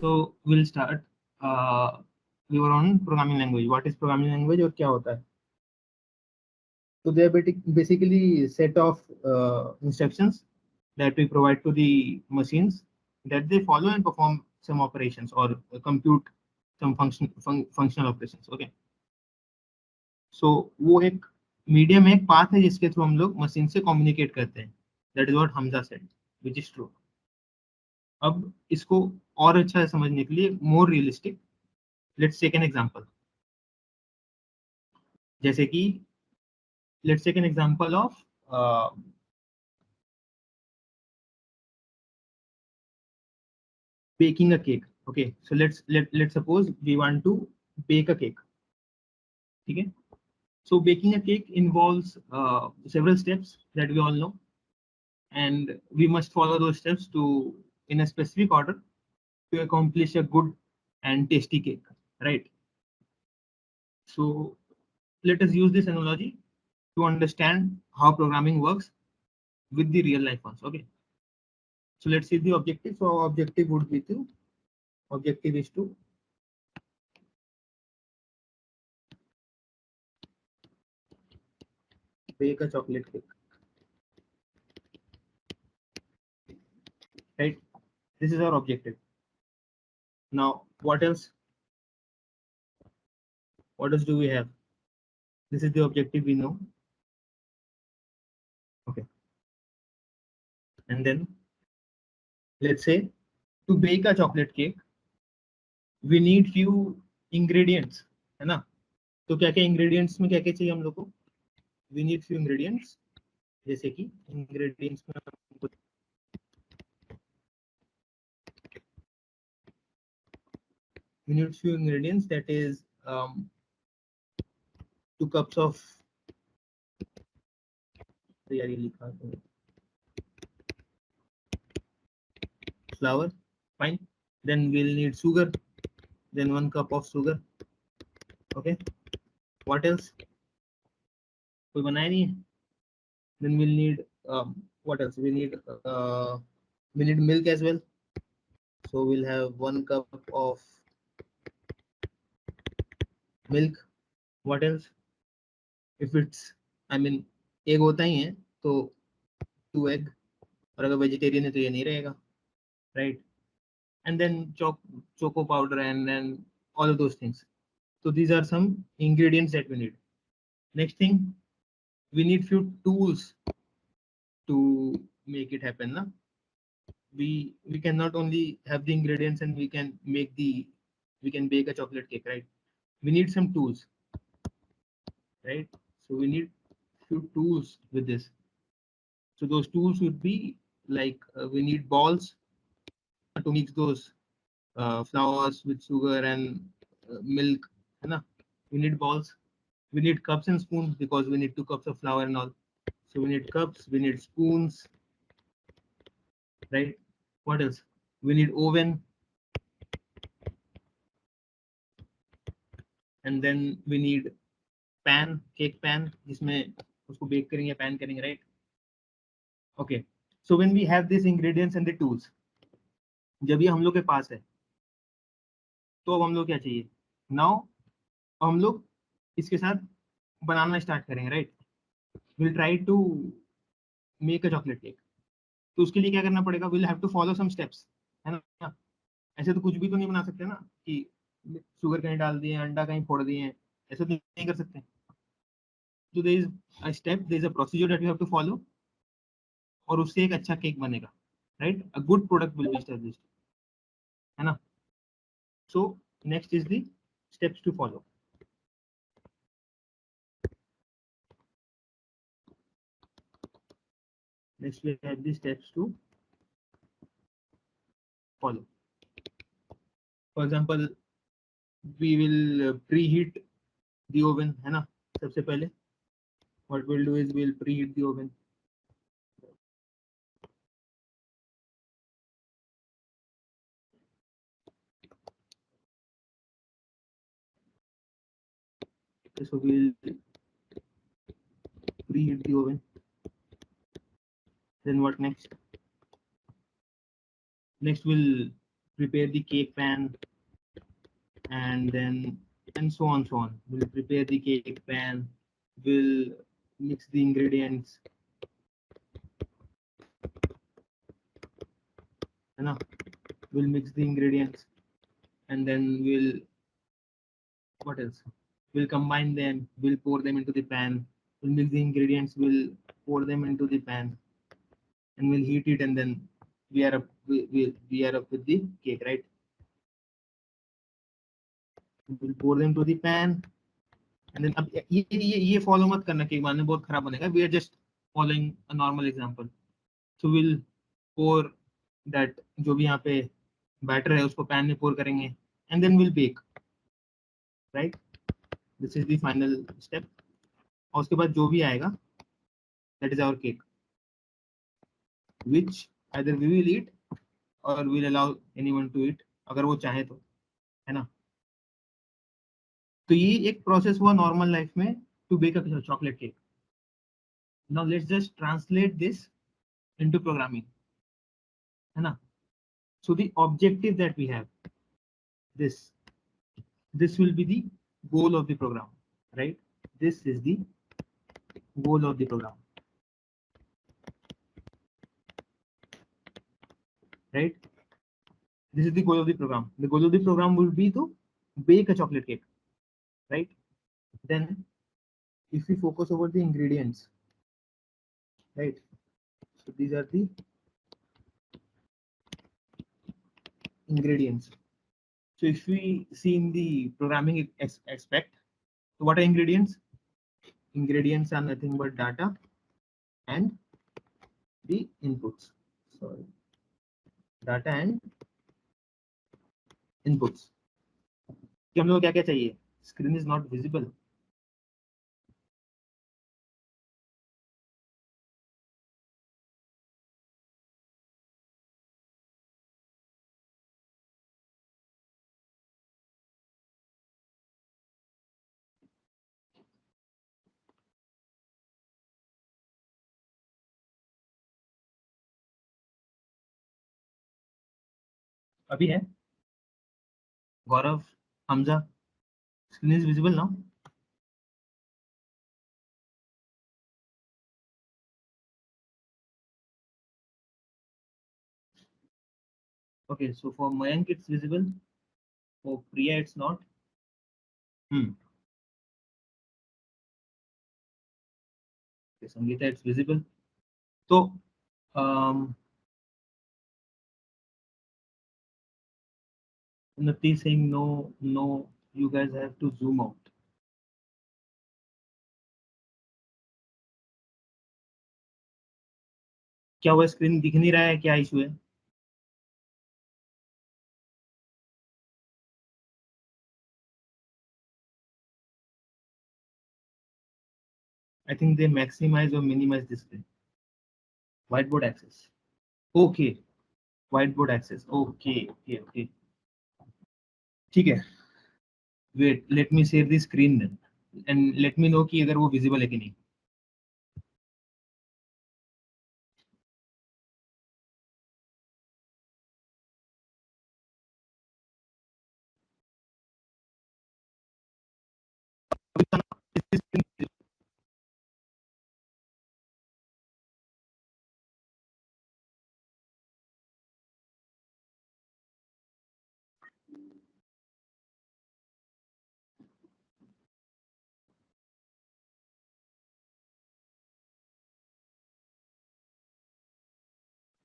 So we'll start. We were on programming language. What is programming language और क्या होता है? So they are basically set of instructions that we provide to the machines that they follow and perform some operations or compute some functional operations. Okay. So वो एक medium है, एक path है जिसके थ्रू हम लोग मशीन से communicate करते हैं. That is what Hamza said, which is true. अब इसको और अच्छा समझने के लिए more realistic, let's take an example. जैसे कि let's take an example of baking a cake. Okay, so let's suppose we want to bake a cake. Okay, so baking a cake involves several steps that we all know, and we must follow those steps to in a specific order to accomplish a good and tasty cake, right? So let us use this analogy to understand how programming works with the real life ones. Okay, so let's see the objective. So our objective would be to objective is to bake a chocolate cake, right? This is our objective. Now what else do we have? This is the objective we know. Okay, and then let's say to bake a chocolate cake we need few ingredients, है ना? तो क्या क्या ingredients में क्या क्या चाहिए हम लोग को? We need few ingredients. जैसे कि ingredients में हमको we need few ingredients, that is 2 cups of flour, fine. Then we'll need sugar, then 1 cup of sugar. Okay, what else? कोई बनाया नहीं है? Then we'll need what else? We need milk as well. So we'll have 1 cup of milk. What else? If it's, I mean, egg होता ही है तो 2 egg, और अगर vegetarian है तो ये नहीं रहेगा, right? And then choco powder and all of those things. So these are some ingredients that we need. Next thing, we need few tools to make it happen. Na? We can not only have the ingredients and we can bake a chocolate cake, right? We need some tools, right? So we need few tools with this. So those tools would be like we need balls to mix those flours with sugar and milk. Na? We need balls. We need cups and spoons because we need 2 cups of flour and all. So we need cups, we need spoons, right? What else? We need oven, and then we need pan, cake pan, जिसमें उसको bake करेंगे, pan करेंगे, right? Okay. So when we have these ingredients and the tools, जब ये हम लोग के पास है, तो अब हम लोग क्या चाहिए? Now हम लोग इसके साथ बनाना स्टार्ट करेंगे, right? We'll try to make a chocolate cake. तो उसके लिए क्या करना पड़ेगा? We'll have to follow some steps, है ना? ऐसे तो कुछ भी तो नहीं बना सकते ना कि शुगर कहीं डाल दिए, अंडा कहीं फोड़ दिए, ऐसे तो नहीं कर सकते. So there is a step, there is a procedure that you have to follow, और उससे एक अच्छा केक बनेगा, right? A good product will be established, है ना? So next is the steps to follow. Next we have the steps to follow. For example, we will preheat the oven, है ना? सबसे पहले what we'll do is we'll preheat the oven. So we'll preheat the oven. Then what next? Next we'll prepare the cake pan, and then and so on so on. We'll prepare the cake pan, we'll mix the ingredients, you know, we'll mix the ingredients, and then we'll, what else? We'll combine them, we'll pour them into the pan, we'll mix the ingredients, we'll pour them into the pan, and we'll heat it, and then we are up with the cake, right? We'll pour them to the pan, and then अब ये follow मत करना cake बनाने में बहुत खराब बनेगा. We are just following a normal example. So we'll pour that जो भी यहाँ पे बैटर है उसको पैन में pour करेंगे, and then we'll bake, right? This is the final step. और उसके बाद जो भी आएगा, that is our cake, which either we will eat or we'll allow anyone to eat, अगर वो चाहे तो, है ना? तो ये एक प्रोसेस हुआ नॉर्मल लाइफ में to bake a chocolate cake. Now let's just translate this into programming, है ना? So the objective that we have, this this will be the goal of the program, right? This is the goal of the program, right? This is the goal of the program. The goal of the program will be to bake a chocolate cake, right? Then if we focus over the ingredients, right? So these are the ingredients. So if we see in the programming aspect, so what are ingredients? Ingredients are nothing but data and the inputs. Sorry, data and inputs. कि हम लोग क्या क्या चाहिए? Screen is not visible. अभी है Gaurav, Hamza, screen is visible now. Okay, so for Mayank it's visible, for Priya it's not. Hmm. Okay, Sangeeta it's visible. So Unnati is saying no, no, you guys have to zoom out. क्या हुआ, screen दिख नहीं रहा है, क्या issue है? I think they maximize or minimize display. Whiteboard access. Okay, whiteboard access. Okay, okay, okay. ठीक है. Wait, let me share the screen then, and let me know कि अगर वो visible है कि नहीं.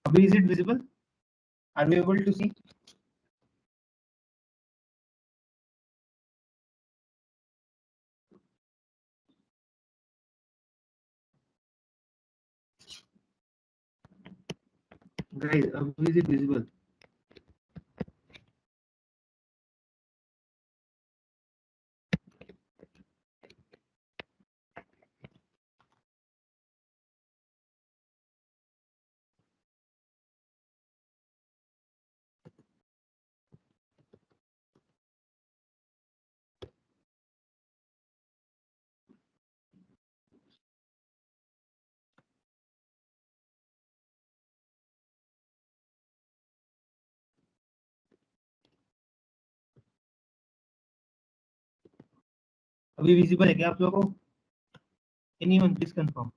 अभी is it visible? Are we able to see? Guys, अभी is it visible? अभी विजिबल है क्या आप लोगों को? Anyone please confirm.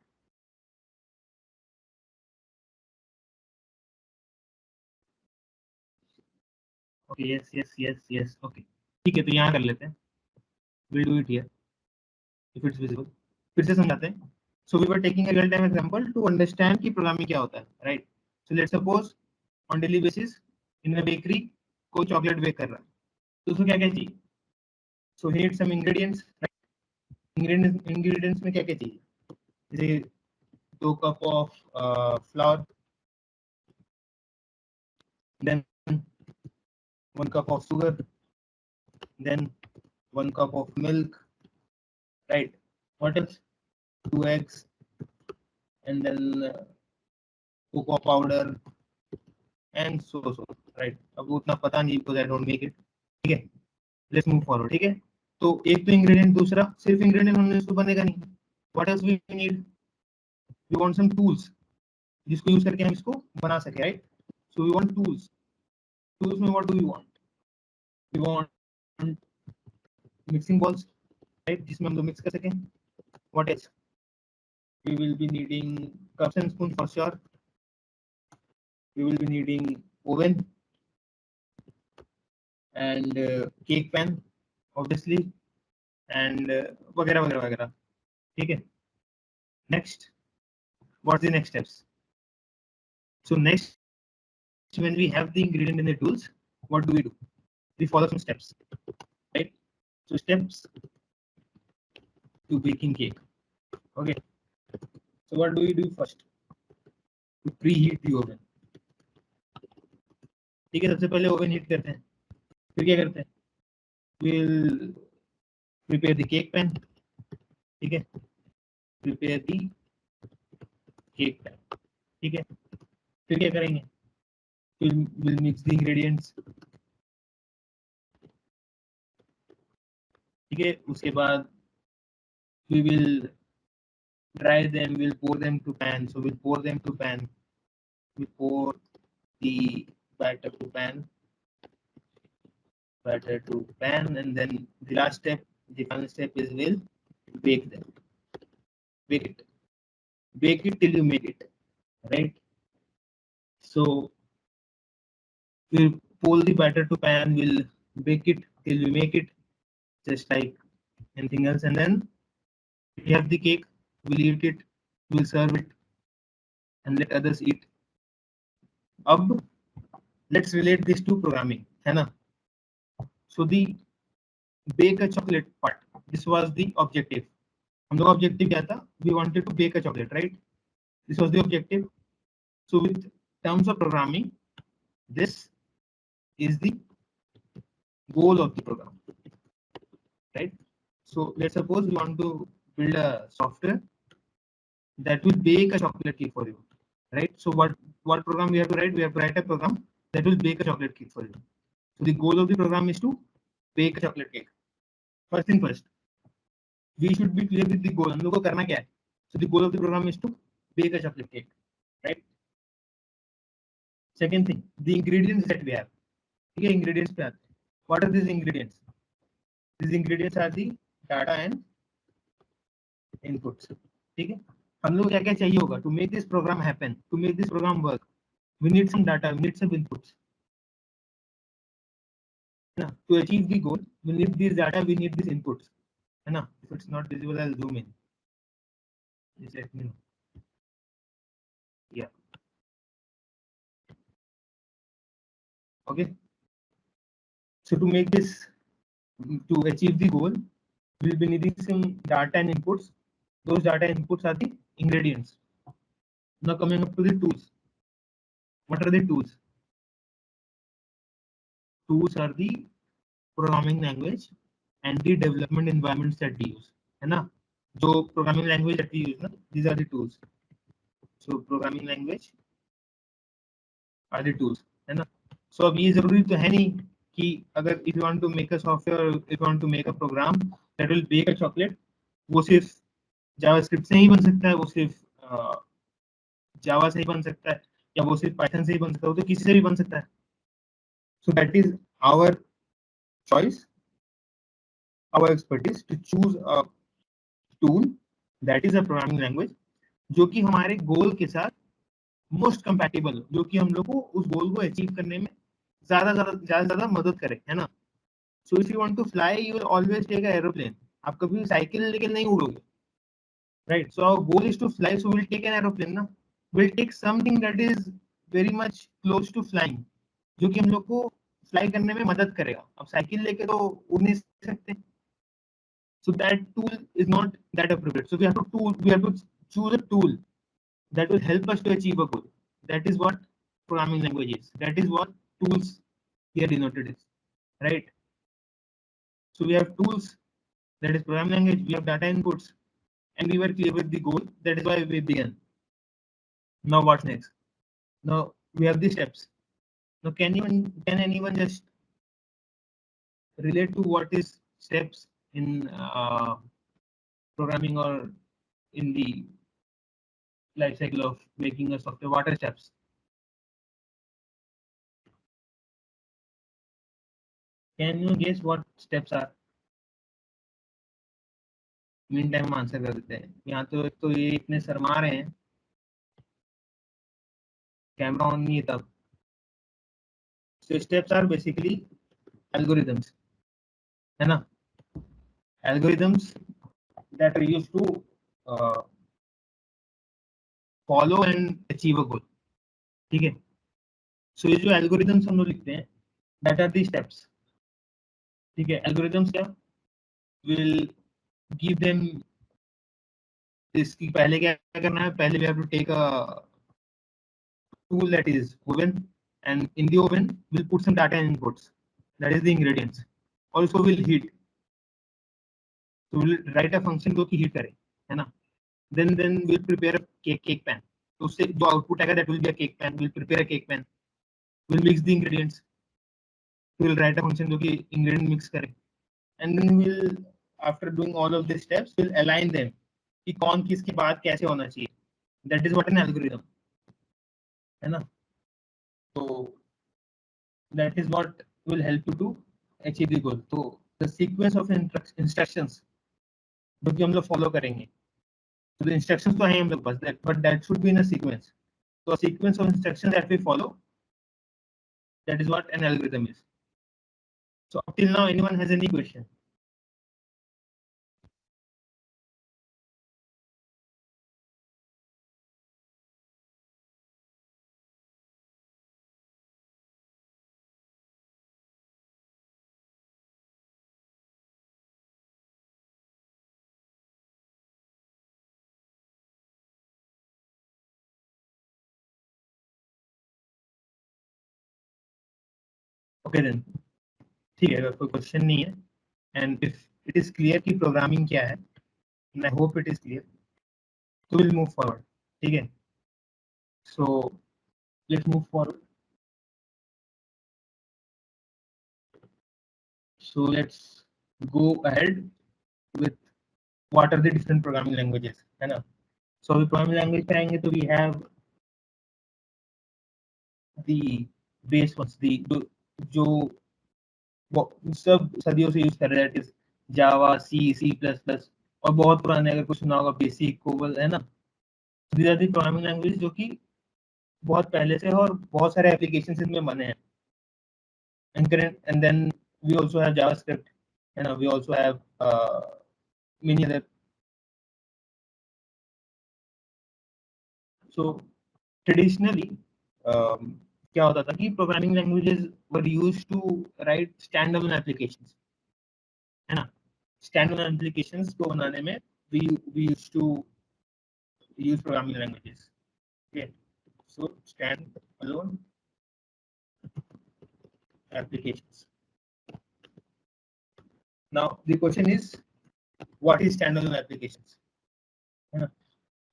Okay yes yes yes yes okay ठीक है, तो यहाँ कर लेते हैं, will do it here if it's visible. फिर से समझाते हैं। So we were taking a real time example to understand कि प्रोग्रामिंग क्या होता है, right? So let's suppose on daily basis in a bakery कोई चॉकलेट बेक कर रहा है, तो उसको क्या क्या चाहिए? So he need some ingredients. Ingredients में क्या क्या चाहिए? जैसे 2 cup of flour, then 1 cup of sugar, then 1 cup of milk, right? What else? 2 eggs, and then cocoa powder, and so, right? अब उतना पता नहीं because I don't make it. ठीक है, let's move forward. ठीक है, तो एक तो ingredient, दूसरा सिर्फ ingredient हमने इसको बनेगा नहीं. What else we need? We want some tools जिसको यूज करके हम इसको बना सके, right? So we want tools. Tools में what do we want? We want mixing balls, right? जिसमें हम लोग mix कर सकें. What else? We will be needing cups and spoons for sure. We will be needing oven and cake pan obviously, and वगैरह वगैरह वगैरह. ठीक है, next, what's the next steps? So next, when we have the ingredient and the tools, what do? We follow some steps, right? So steps to baking cake. Okay, so what do we do first? To preheat the oven. ठीक है, सबसे पहले oven heat करते हैं, फिर क्या करते हैं? We'll prepare the cake pan. ठीक है, prepare the cake pan. ठीक है, फिर क्या करेंगे? We'll mix the ingredients. ठीक है, उसके बाद we will dry them, we'll pour them to pan. So we'll pour them to pan. We pour the batter to pan, and then the last step, the final step is we'll bake them. Bake it till you make it, right? So we'll pour the batter to pan, we'll bake it till we make it, just like anything else, and then we have the cake, we'll eat it, we'll serve it, and let others eat. अब let's relate this to programming, है ना? So the bake a chocolate part, this was the objective. हम लोग objective क्या था? We wanted to bake a chocolate, right? This was the objective. So with terms of programming, this is the goal of the program, right? So let's suppose we want to build a software that will bake a chocolate cake for you, right? So what program we have to write? We have to write a program that will bake a chocolate cake for you. So the goal of the program is to bake a chocolate cake. First thing first, we should be clear with the goal. हम लोग को करना क्या है? So the goal of the program is to bake a chocolate cake, right? Second thing, the ingredients that we have. ठीक है, ingredients पे आते हैं. What are these ingredients? These ingredients are the data and inputs. ठीक है, हम लोग क्या क्या चाहिए होगा to make this program happen, to make this program work? We need some data, we need some inputs. है ना? To achieve the goal, we need this data, we need these inputs. है ना? If it's not visible, I'll zoom in. Just let me know. Yeah. Okay. So to make this, to achieve the goal, we'll be needing some data and inputs. Those data inputs are the ingredients. Now coming up to the tools. What are the tools? Tools are the programming language and the development environments that we use. है ना? जो programming language that we use, ना, these are the tools. So programming language are the tools, है ना? So अब ये जरूरी तो है नहीं कि अगर if you want to make a software, if you want to make a program that will bake a chocolate, वो सिर्फ JavaScript से ही बन सकता है, वो सिर्फ जावा से ही बन सकता है, या वो सिर्फ पाइथन से ही बन सकता है, वो तो किसी से भी बन सकता है. So that is our choice. our expertise to choose a tool that is a programming language जो कि हमारे गोल के साथ मोस्ट कंपैटिबल, जो कि हम लोग को उस गोल को अचीव करने में ज्यादा मदद करे, है ना. So if you want to fly you will always take a aeroplane. आप कभी साइकिल लेके नहीं उड़ोगे, right. So our goal is to fly, so will take an aeroplane ना. Will take something that is very much close to flying, जो कि हम लोग को फ्लाई करने में मदद करेगा. अब साइकिल लेके तो उड़ नहीं सकते. So that tool is not that appropriate. So we have to choose a tool that will help us to achieve a goal. That is what programming language is. That is what tools here denoted is, right? So we have tools, that is programming language. We have data inputs, and we were clear with the goal. That is why we began. Now what's next? Now we have the steps. Now can anyone just relate to what is steps in programming or in the life cycle of making a software? What are steps? Can you guess what steps are? Mean time answer कर देते हैं. यहाँ तो ये इतने शर्मा रहे हैं, camera on नहीं है तब. So steps are basically algorithms, है ना. Algorithms that are used to uh, follow and achieve a goal. ठीक है. So ये जो algorithms हम लोग लिखते हैं, that are the steps. ठीक है. Algorithms क्या will give them, इसकी पहले क्या करना है, पहले we have to take a tool that is oven, and in the oven we'll put some data inputs, that is the ingredients. Also will heat, so we'll write a function जो कि heat करे, है ना. Then we'll prepare a cake pan. तो उससे जो output आएगा that will be a cake pan. We'll prepare a cake pan. We'll mix the ingredients. We'll write a function जो कि ingredient mix करे, and then we'll, after doing all of these steps, we'll align them कि कौन किसके बाद कैसे होना चाहिए. That is what an algorithm, है ना. So that is what will help you to achieve the goal. So the sequence of instructions जो कि हम लोग follow करेंगे, so the instructions तो हैं हम लोग पास, but that should be in a sequence. So a sequence of instructions that we follow, that is what an algorithm is. So up till now, anyone has any question? Okay then, ठीक है. अगर कोई question नहीं है, and if it is clear कि programming क्या है, and I hope it is clear, so we'll move forward. ठीक है. So let's move forward. So let's go ahead with what are the different programming languages, है ना. So अभी programming language पे आएंगे तो we have the base ones, the जो सब सदियों से यूज कर रहे हैं, that is Java, C plus plus, और बहुत पुराने अगर कुछ सुना होगा बेसिक, कोबल, है ना. These are the programming languages जो कि बहुत पहले से और बहुत सारे एप्लीकेशन इनमें बने हैं. And then we also have JavaScript, you know, we also have many other. So traditionally क्या होता था कि programming languages were used to write stand alone applications, है ना. स्टैंड अलोन एप्लीकेशंस को बनाने में we used to use programming languages. Okay, so stand alone applications. Now the question is, what is standalone applications?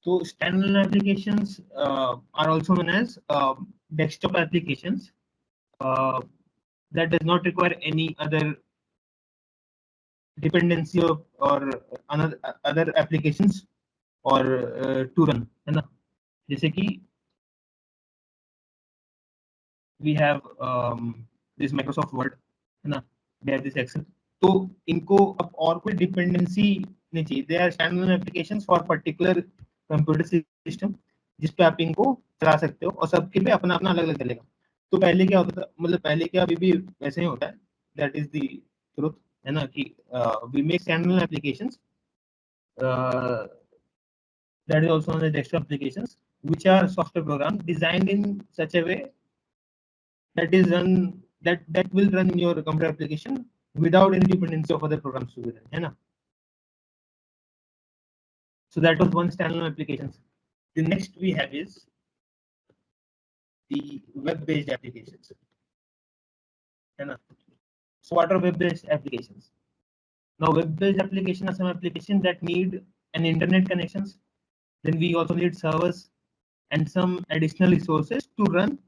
So standalone applications are also known as desktop applications uh, that does not require any other dependency of or another other applications or to run, है ना. जैसे कि we have this Microsoft Word, है ना. We have this Excel, तो इनको अब और कोई डिपेंडेंसी नहीं चाहिए, they are standalone applications for particular computer system जिस पे आप इनको चला सकते हो, और सबके पे अपना अपना अलग अलग चलेगा। तो पहले क्या होता था, मतलब पहले क्या, अभी भी वैसे ही होता है, दैट इज द ट्रुथ, है ना, कि we make standalone applications that is also known as desktop applications, which are software programs designed in such a way that is run that will run in your computer application without any dependency of other programs to be run, है ना? So that was one standalone applications. The next we have is the web-based applications, है ना? So what are web-based applications? Now web-based applications are some applications that need an internet connections. Then we also need servers and some additional resources to run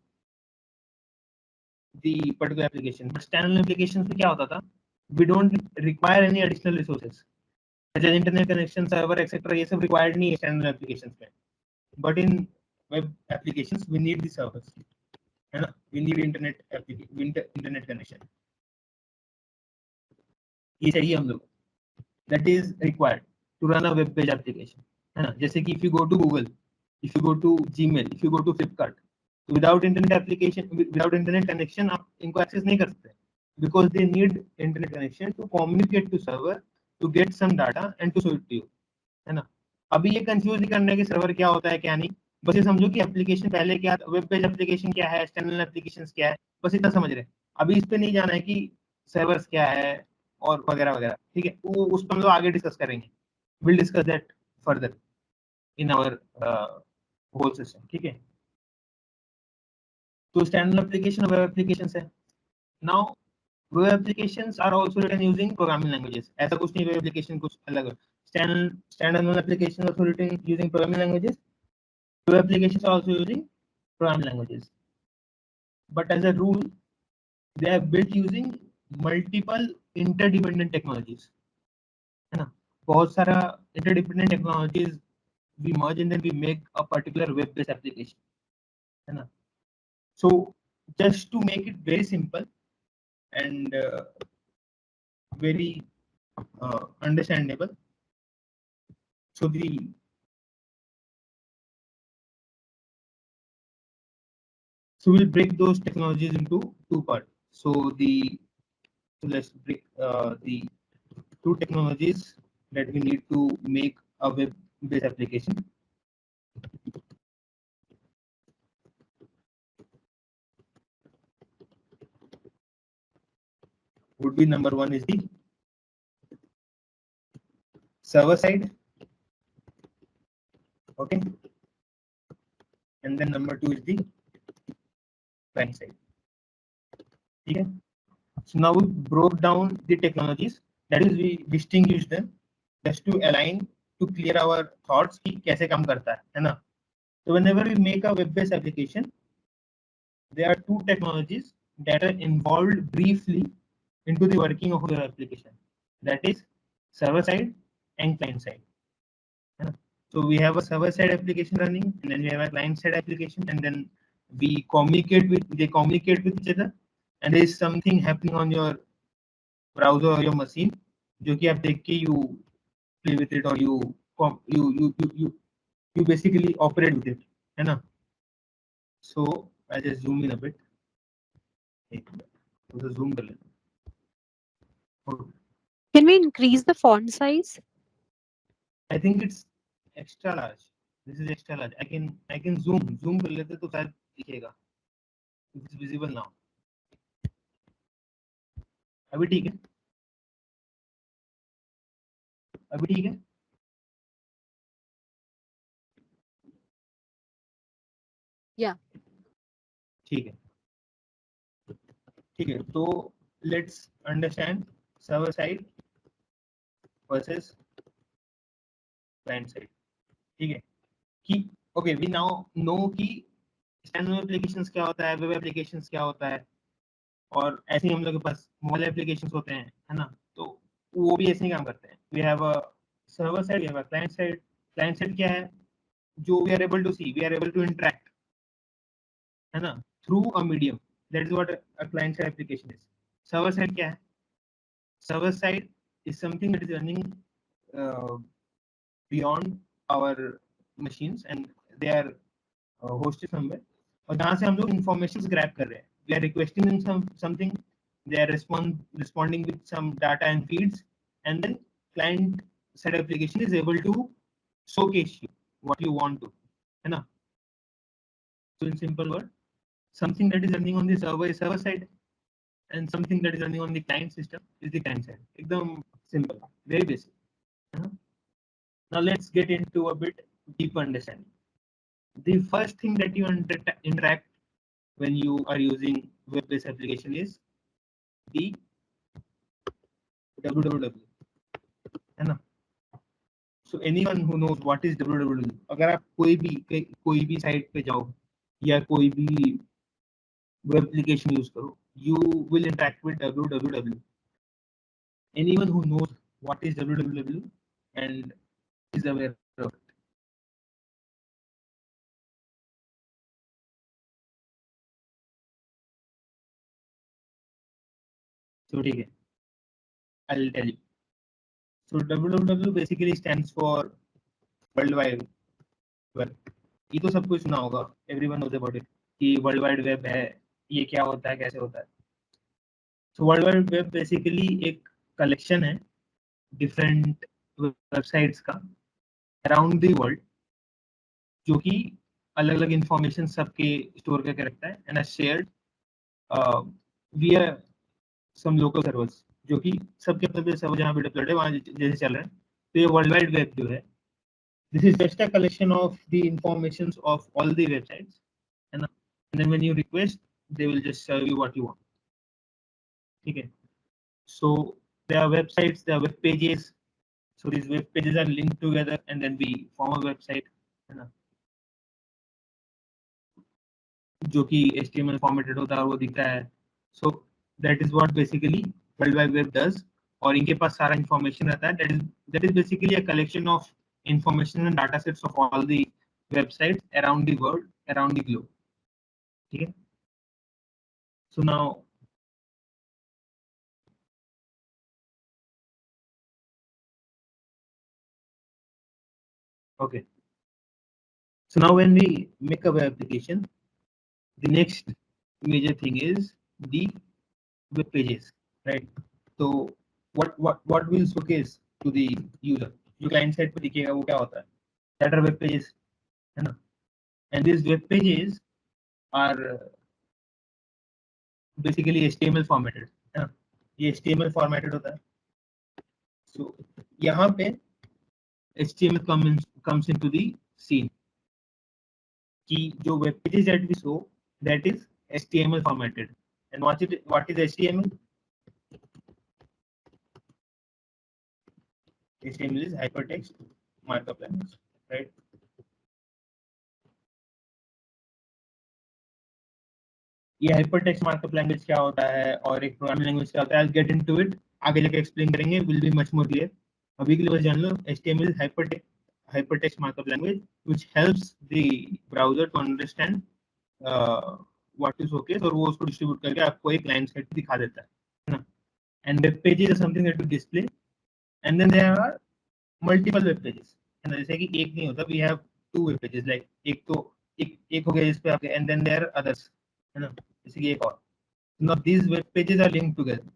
the particular application. But standalone applications में क्या होता था? We don't require any additional resources such as internet connection, server, etc. ये सब required नहीं है standalone applications में. But in web applications we need the servers, है ना? We need internet connection. ये चाहिए हम लोग. That is required to run a web page application, है ना? जैसे कि if you go to Google, if you go to Gmail, if you go to Flipkart, without internet application, without internet connection आप इनको access नहीं कर सकते, because they need internet connection to communicate to server, to get some data and to show it to you, है ना? अभी ये confuse नहीं करना है कि सर्वर क्या होता है क्या नहीं, बस ये समझो कि एप्लीकेशन पहले क्या, वेब पेज एप्लीकेशन क्या है, स्टैंडर्ड एप्लीकेशंस क्या है, बस इतना समझ रहे हैं. अभी इस पे नहीं जाना है कि सर्वर्स क्या है और वगैरह वगैरह, ठीक है, वो उस पर हम लोग आगे डिस्कस करेंगे. Will discuss that further in our whole system, ठीक है. तो स्टैंडर्ड एप्लीकेशन और वेब एप्लीकेशंस है. Now web applications are also written using programming languages. ऐसा कुछ नहीं वेब एप्लीकेशन कुछ अलग है. Standard application also written using programming languages. Web applications are also using programming languages, but as a rule, they are built using multiple interdependent technologies. है ना? बहुत सारा interdependent technologies we merge and then we make a particular web-based application. है ना? So just to make it very simple and very understandable, so we'll break those technologies into two parts. So let's break the two technologies that we need to make a web-based application. Would be number one is the server side, okay, and then number two is the client side. Okay. So now we broke down the technologies, that is we distinguished them just to align, to clear our thoughts कि कैसे काम करता है ना? So whenever we make a web-based application, there are two technologies that are involved briefly into the working of your application. That is server side and client side. So we have a server side application running, and then we have a client side application, and then they communicate with each other, and there is something happening on your browser or your machine, जो कि आप देख के you play with it or you basically operate with it, है ना? So I just zoom in a bit. तो zoom कर लेते हैं. Can we increase the font size? I think it's extra large. This is extra large. I can zoom कर लेते तो शायद दिखेगा. It's visible now. अभी ठीक है? अभी ठीक है? Yeah. ठीक है. ठीक है, तो let's understand server side versus client side. ठीक है कि okay, we now know कि स्टैंडर्ड एप्लीकेशंस क्या होता है, वेब एप्लीकेशंस क्या होता है, और ऐसे ही हम लोग के पास मोबाइल एप्लीकेशंस होते हैं, है ना? तो वो भी ऐसे ही काम करते हैं. We have a server side, we have a client side. Client side क्या है? जो we are able to see, we are able to interact, है ना, through a medium. That is what a client side application is. Server side क्या है? server side is something that is running beyond our machines and they are hosted somewhere. और जहाँ से हम लोग informations grab कर रहे हैं. We are requesting them something. They are responding with some data and feeds, and then client side application is able to showcase you what you want to, है ना? So in simple word, something that is running on the server is server side, and something that is running on the client system is the client side. एकदम simple, very basic. है ना? Now let's get into a bit deeper understanding. The first thing that you interact when you are using web-based application is the www, है ना? So anyone who knows what is www, अगर आप कोई भी site पे जाओ या कोई भी वेब एप्लीकेशन यूज करो, you will interact with www. Anyone who knows what is www and is aware of it. So ठीक है, I'll tell you. So www basically stands for World Wide Web. ये तो सब कुछ सुना होगा, everyone knows about it कि world wide web है, ये क्या होता है, कैसे होता है. So world wide web basically एक कलेक्शन है डिफरेंट वेबसाइट्स का अराउंड द वर्ल्ड, जो कि अलग अलग इंफॉर्मेशन सबके स्टोर करके रखता है एंड शेयर्ड विया सम लोकल सर्वर्स, जो कि सबके अपने सर्वर जहाँ पे डिप्लॉयड है वहाँ जैसे चल रहा है. तो ये वर्ल्ड वाइड वेब जो है, this is just a collection of the informations of all the websites, and then when you request they will just serve you what you want. Okay, so there are websites, there are web pages, so these web pages are linked together and then we form a website, है ना, जो कि HTML formatted होता है और वो दिखता है. So that is what basically World Wide Web does, और इनके पास सारा information रहता है. That is basically a collection of information and data sets of all the websites around the world, around the globe. ठीक है. So now, okay. So now when we make a web application, the next major thing is the web pages, right? So what will showcase to the user? जो client side पे दिखेगा वो क्या होता है? That are web pages, है ना? And these web pages are basically HTML formatted, है ना? ये HTML formatted होता है. So यहाँ पे HTML comes into the scene. कि जो web pages that we show, that is HTML formatted. And what is HTML? HTML is hypertext markup language, right? ये hypertext markup language क्या होता है और एक programming language क्या होता है, I'll get into it. आगे जाके explain करेंगे, will be much more clear. अभी के लिए बस जान लो, HTML is hypertext markup language which helps the browser to understand what to showcase और वो उसको distribute करके आपको एक client side पे दिखा देता है ना. And web pages are something that you display, and then there are multiple web pages, है ना. जैसे कि एक नहीं होता, we have two web pages, like एक तो एक हो गया जिस पे आपके, and then there are others, है ना, जैसे कि एक और. Now these web pages are linked together.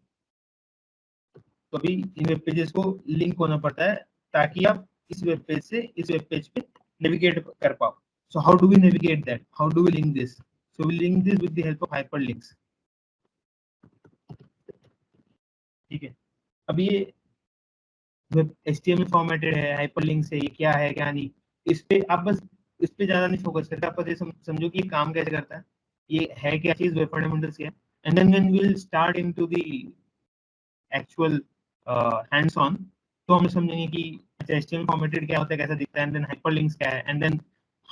तो अभी इन वेब पेजेस को लिंक होना पड़ता है ताकि आप इस वेब पेज से इस वेब पेज पे नेविगेट कर पाओ. So how do we navigate that? How do we link this? So we link this with the help of hyperlinks. ठीक है. अब ये वेब HTML फॉर्मेटेड है, हाइपरलिंक से, ये क्या है क्या नहीं, इस पे आप बस इस पे ज्यादा नहीं फोकस करते. आप बस ये समझो कि ये काम कैसे करता है, ये है क्या चीज, वेब फंडामेंटल्स क्या है. And then when we will start into the actual hands on, तो हम समझेंगे कि अच्छा HTML फॉर्मेटेड क्या होता है, कैसा दिखता है, एंड देन हाइपरलिंक्स क्या है, and then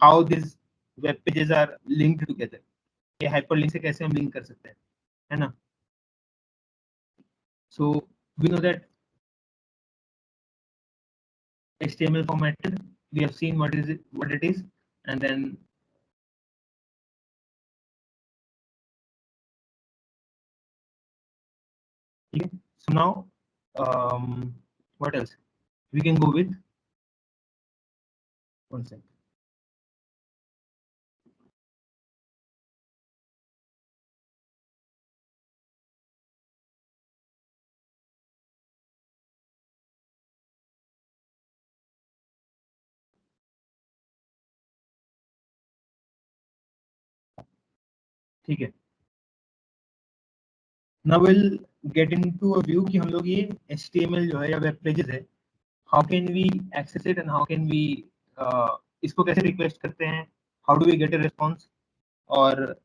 how this web pages are linked together. ये हाइपरलिंक से कैसे हम लिंक कर सकते हैं, है ना. So we know that HTML formatted, we have seen what it is, and then okay, so now What else? We can go with one second. ठीक है. Now we'll get into a view कि हम लोग ये HTML जो है या web pages है, how can we access it and how can we इसको कैसे रिक्वेस्ट करते हैं, how do we get a response, और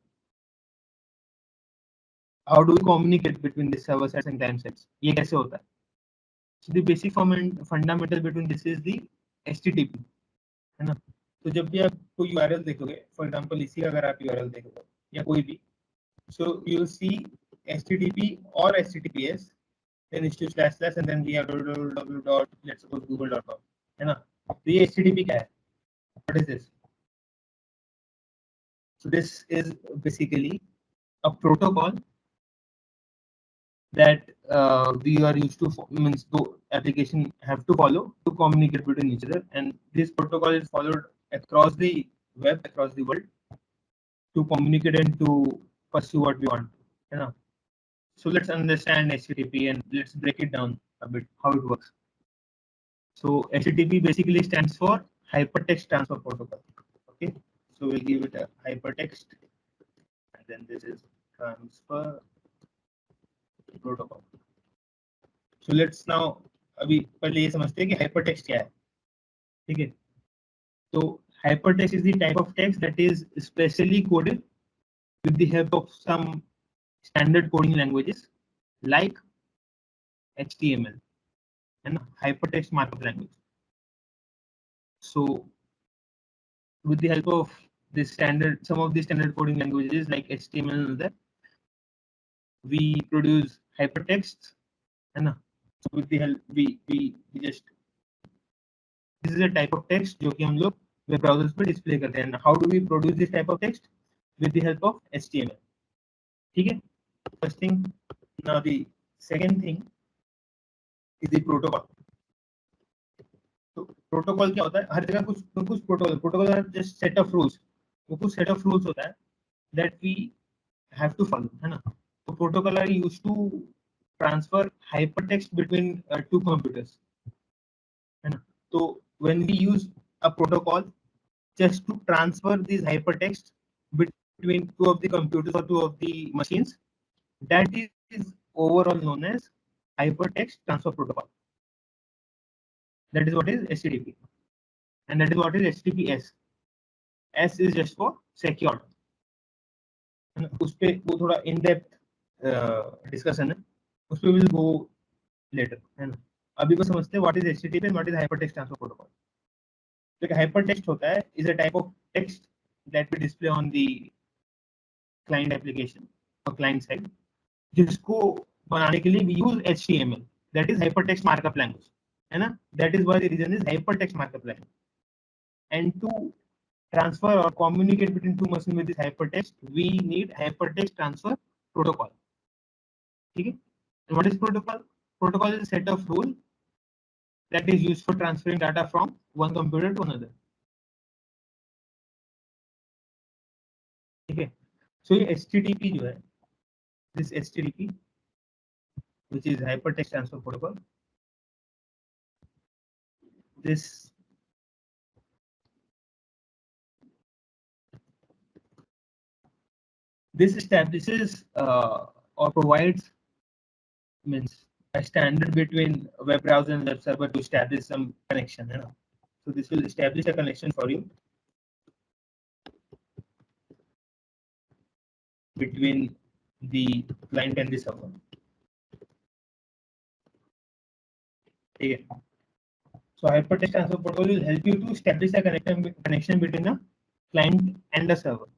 how do we communicate between the server sides and client sides, ये कैसे होता है. So the basic fundamental between this is the HTTP, है ना. तो जब भी आप कोई URL देखोगे, फॉर एग्जांपल इसी का अगर आप URL देखोगे या कोई भी, so you will see HTTP or HTTPS, then // and then we have www. Let's suppose google.com, है ना. तो ये HTTP क्या है? What is this? So this is basically a protocol that we are used to, means the application have to follow to communicate between each other, and this protocol is followed across the web, across the world, to communicate and to pursue what we want, you know. So let's understand HTTP and let's break it down a bit how it works. So HTTP basically stands for Hypertext Transfer Protocol. Okay, so we'll give it a hypertext, and then this is transfer protocol. So let's now अभी पहले ये समझते हैं कि hypertext क्या है. ठीक है. तो hypertext is the type of text that is specially coded with the help of some standard coding languages like HTML and hypertext markup language. So with the help of this standard, some of the standard coding languages like HTML and that, we produce hypertext, and so with the help we just, this is a type of text जो कि हम लोग web browsers पे display करते हैं. How do we produce this type of text? With the help of HTML. ठीक है. First thing. Now the second thing is the protocol. तो प्रोटोकॉल क्या होता है? हर जगह कुछ protocol are just set of rules. वो कुछ सेट ऑफ रूल्स होता है that we have to follow, है ना. तो protocol are used to transfer hypertext between two computers, है ना. तो when we use a protocol just to transfer this hypertext between two of the computers or two of the machines, that is overall known as hypertext transfer protocol. That is what is HTTP, and that is what is HTTPS. S is just for secured. उस पे वो थोड़ा in depth discussion है, उस पे will go letter, है ना. अभी को समझते हैं what is HTTP and what is hypertext transfer protocol. तो हाइपरटेक्स्ट होता है is a type of text that we display on the client application और क्लाइंट साइड, जिसको बनाने के लिए we use HTML, that is hypertext markup language, है ना. That is why the reason is hypertext markup language. And to transfer or communicate between two machines with this hypertext, we need hypertext transfer protocol. Okay. And what is protocol? Protocol is a set of rules that is used for transferring data from one computer to another. Okay. So ये HTTP जो है, this HTTP, which is hypertext transfer protocol, this establishes or provides, means a standard between web browser and web server to establish some connection, you know. So this will establish a connection for you between the client and the server. Okay. So hypertext transfer protocol will help you to establish a connection between a client and the server.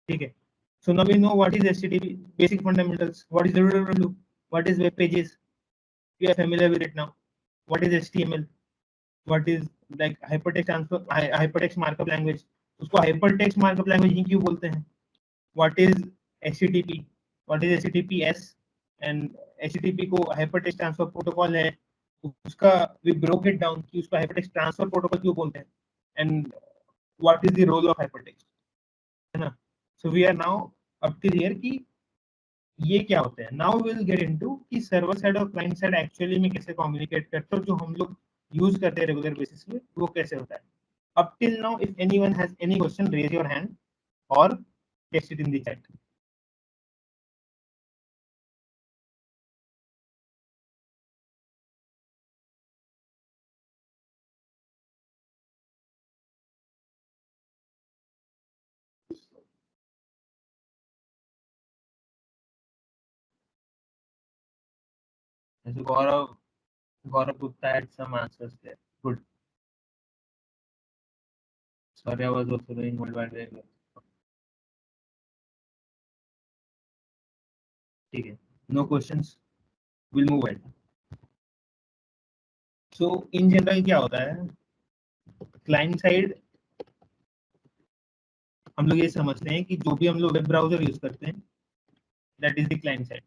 Okay. So now we know what is HTTP, basic fundamentals. What is www? What is web pages? We are familiar with it now. What is HTML? What is like hypertext transfer, hypertext markup language? उसको hypertext markup language ही क्यों बोलते हैं? What is HTTP? What is HTTPS? And HTTP को hypertext transfer protocol है, उसका we broke it down कि उसको hypertext transfer protocol क्यों बोलते हैं and what is the role of hypertext, है ना. So we are now up till here कि ये क्या होता है. नाउ विल गेट इनटू कि सर्वर साइड और क्लाइंट साइड एक्चुअली में कैसे कम्युनिकेट करते हैं और जो हम लोग यूज करते हैं रेगुलर बेसिस पे वो कैसे होता है. Up till now if anyone has any question raise your hand और text it in the chat. Gaurav Gupta had some answers there. Good. Sorry, I was also doing worldwide web. ठीक है. No questions. We'll move ahead. So in general क्या होता है, client side हम लोग ये समझते हैं कि जो भी हम लोग वेब ब्राउजर यूज करते हैं that is the client side.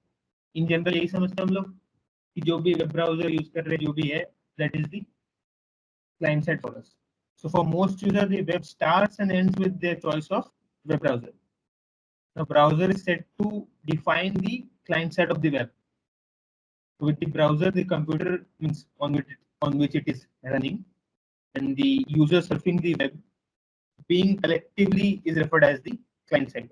In general यही समझते हैं हम लोग कि जो भी वेब ब्राउजर यूज कर रहे हैं जो भी है that is the client side for us. So for most users, the web starts and ends with their choice of web browser. The browser is set to define the client side of the web. With the browser, the computer means on which it is running, and the user surfing the web being collectively is referred as the client side.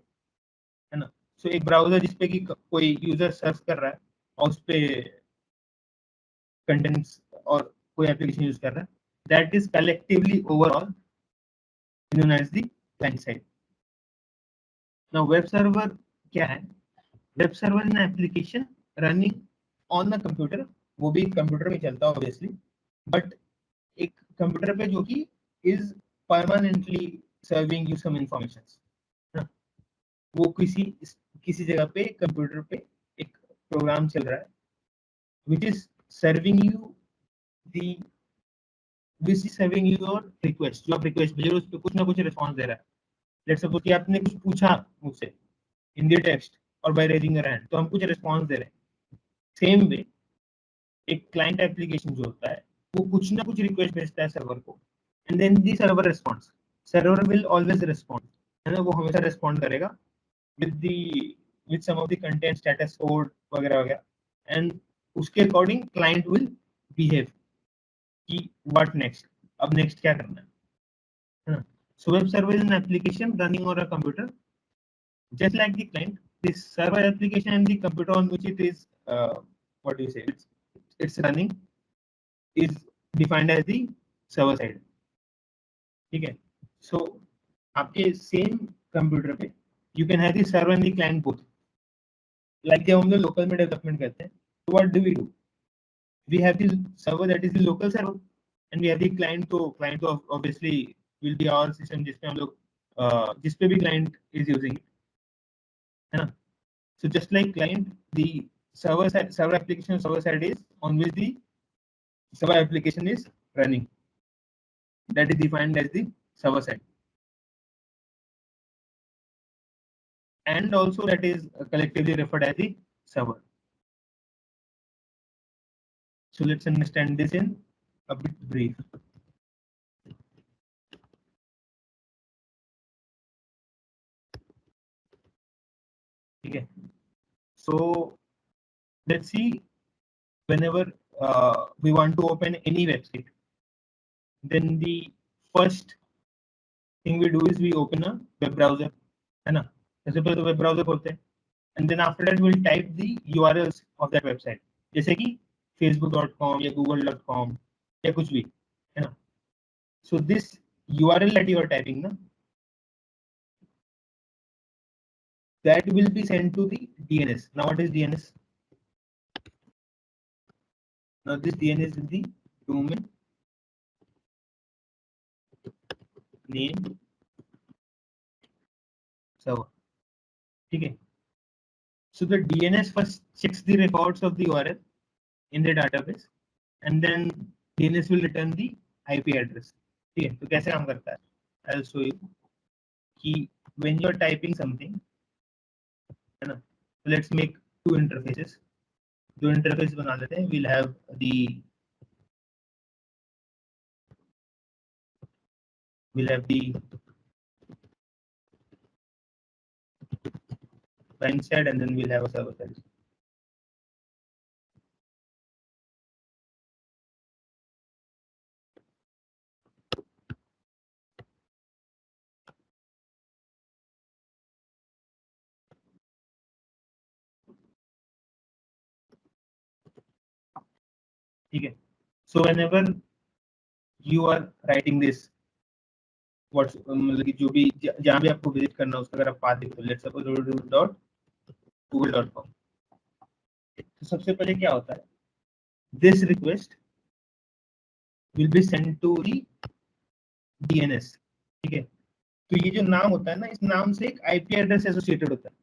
है ना. So एक browser जिसपे कि कोई user search कर रहा है और उस पे कंटेंट्स और कोई एप्लीकेशन यूज कर रहा है, that is collectively overall known as the client side. Now web server क्या है? Web server in application running on the computer, वो भी कंप्यूटर में चलता है ऑब्वियसली, बट एक कंप्यूटर पे जो कि is permanently serving you some information. वो किसी जगह पे कंप्यूटर पे एक प्रोग्राम चल रहा है which is serving you the which is serving you your request. जो आप रिक्वेस्ट भेज रहे हो उस पर कुछ ना कुछ रिस्पॉन्स दे रहा है. लेट्स सपोज कि आपने कुछ पूछा मुझसे इन द टेक्स्ट और बाय रेजिंग योर हैंड, तो हम कुछ रिस्पॉन्स दे रहे हैं. सेम वे एक क्लाइंट एप्लीकेशन जो होता है वो कुछ ना कुछ रिक्वेस्ट भेजता है सर्वर को and then the server response. Server will always respond, है ना. वो हमेशा रिस्पॉन्ड करेगा with the with some of the content status code वगैरह वगैरह एंड उसके अकॉर्डिंग क्लाइंट विल बिहेव कि व्हाट नेक्स्ट, अब नेक्स्ट क्या करना है ना. So web server is an application running on a computer just like the client. This server application and the computer on which it is what do you say, it's running is defined as the server side. ठीक है. So आपके same computer पे you can have the server and the client both. Like जब हम लोग local में development करते हैं तो what do? We have the server that is the local server and we have the client. तो client तो obviously will be our system जिसपे हम लोग जिस पे भी client is using, है ना. So just like client, the server application server side is on which the server application is running. That is defined as the server side, and also that is collectively referred as the server. So let's understand this in a bit brief. Okay. So let's see. Whenever we want to open any website, then the first thing we do is we open a web browser, है ना. जैसे पहले तो web browser खोलते हैं and then after that we'll type the URLs of that website, जैसे कि facebook.com या google.com या कुछ भी, है ना. So this URL that you are typing ना, that will be sent to the DNS. Now what is DNS? Now this DNS is the domain name server. ठीक है. So the DNS first checks the records of the URL in the database and then DNS will return the IP address. ठीक है. तो कैसे काम करता है? I'll show you कि when you're typing something, है ना, let's make two interfaces. जो इंटरफेस बना लेते हैं, we'll have the client side and then we'll have a server side. ठीक है. So whenever you are writing this, what मतलब कि जो भी जहाँ भी आपको विजिट करना है उसका अगर आप पाथ देखो, लेट्स सपोज www.google.com, तो सबसे पहले क्या होता है, this request will be sent to the DNS. ठीक है. तो ये जो नाम होता है ना, इस नाम से एक आईपी एड्रेस एसोसिएटेड होता है,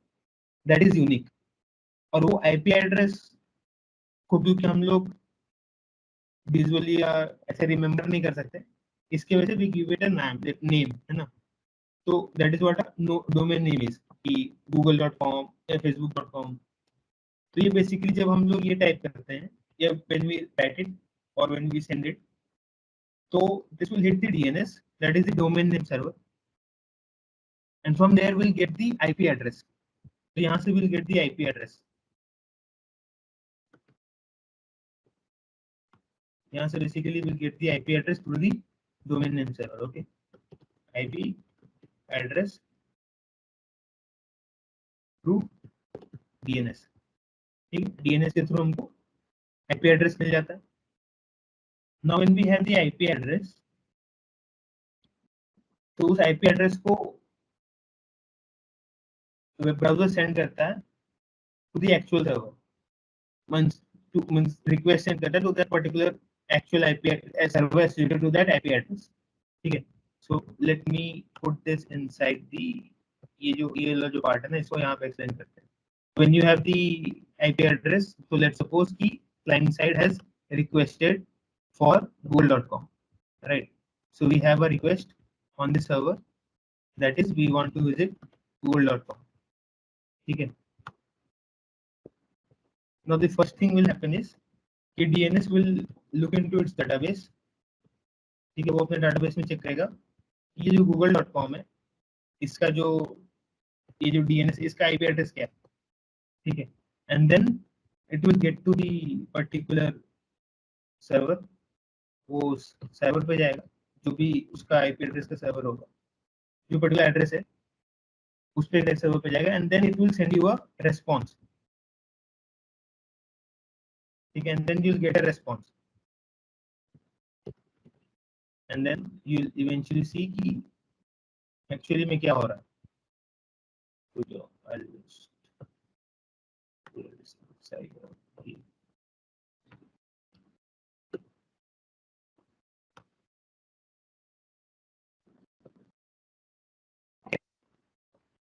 दैट इज यूनिक. और वो आईपी एड्रेस को क्योंकि हम लोग विजुअली या ऐसे रिमेम्बर नहीं कर सकते, इसके वजह से we give it a name, है ना. तो that is what domain name is, कि google.com या facebook.com. तो ये बेसिकली जब हम लोग ये टाइप करते हैं या व्हेन वी राइट इट और व्हेन वी सेंड इट, तो this will hit the DNS, that is the domain name server, and from there will get the IP address. तो यहाँ से will get the IP address, यहाँ से basically will get the IP address through the domain name server. Okay, IP address through DNS. ठीक है, DNS के through हमको IP address मिल जाता है. Now when we have the IP address, तो उस आईपी एड्रेस को वेब ब्राउजर सेंड करता है to the actual server, means request send करता है to that particular actual IP server associated to that IP address. ठीक है. So let me put this inside the, ये वाला जो पार्ट है ना, इसको यहाँ पे एक्सप्लेन करते हैं. When you have the IP address, so let's suppose कि client side has requested for google.com, right? So we have a request on the server, that is we want to visit google.com. ठीक है. Now the first thing will happen is कि DNS will look into its database. ठीक है, वो अपने database में check करेगा ये जो google.com है, इसका जो ये जो DNS इसका IP एड्रेस क्या है. ठीक है. And then it will get to the particular server, वो सर्वर पे जाएगा, जो भी उसका आईपी एड्रेस का सर्वर होगा, जो पर्टिकुलर एड्रेस है उस पे सर्वर पे जाएगा, and then it will send you a response. ठीक है, and then you will get a response, and then you will eventually see कि एक्चुअली में क्या हो रहा है. तो जो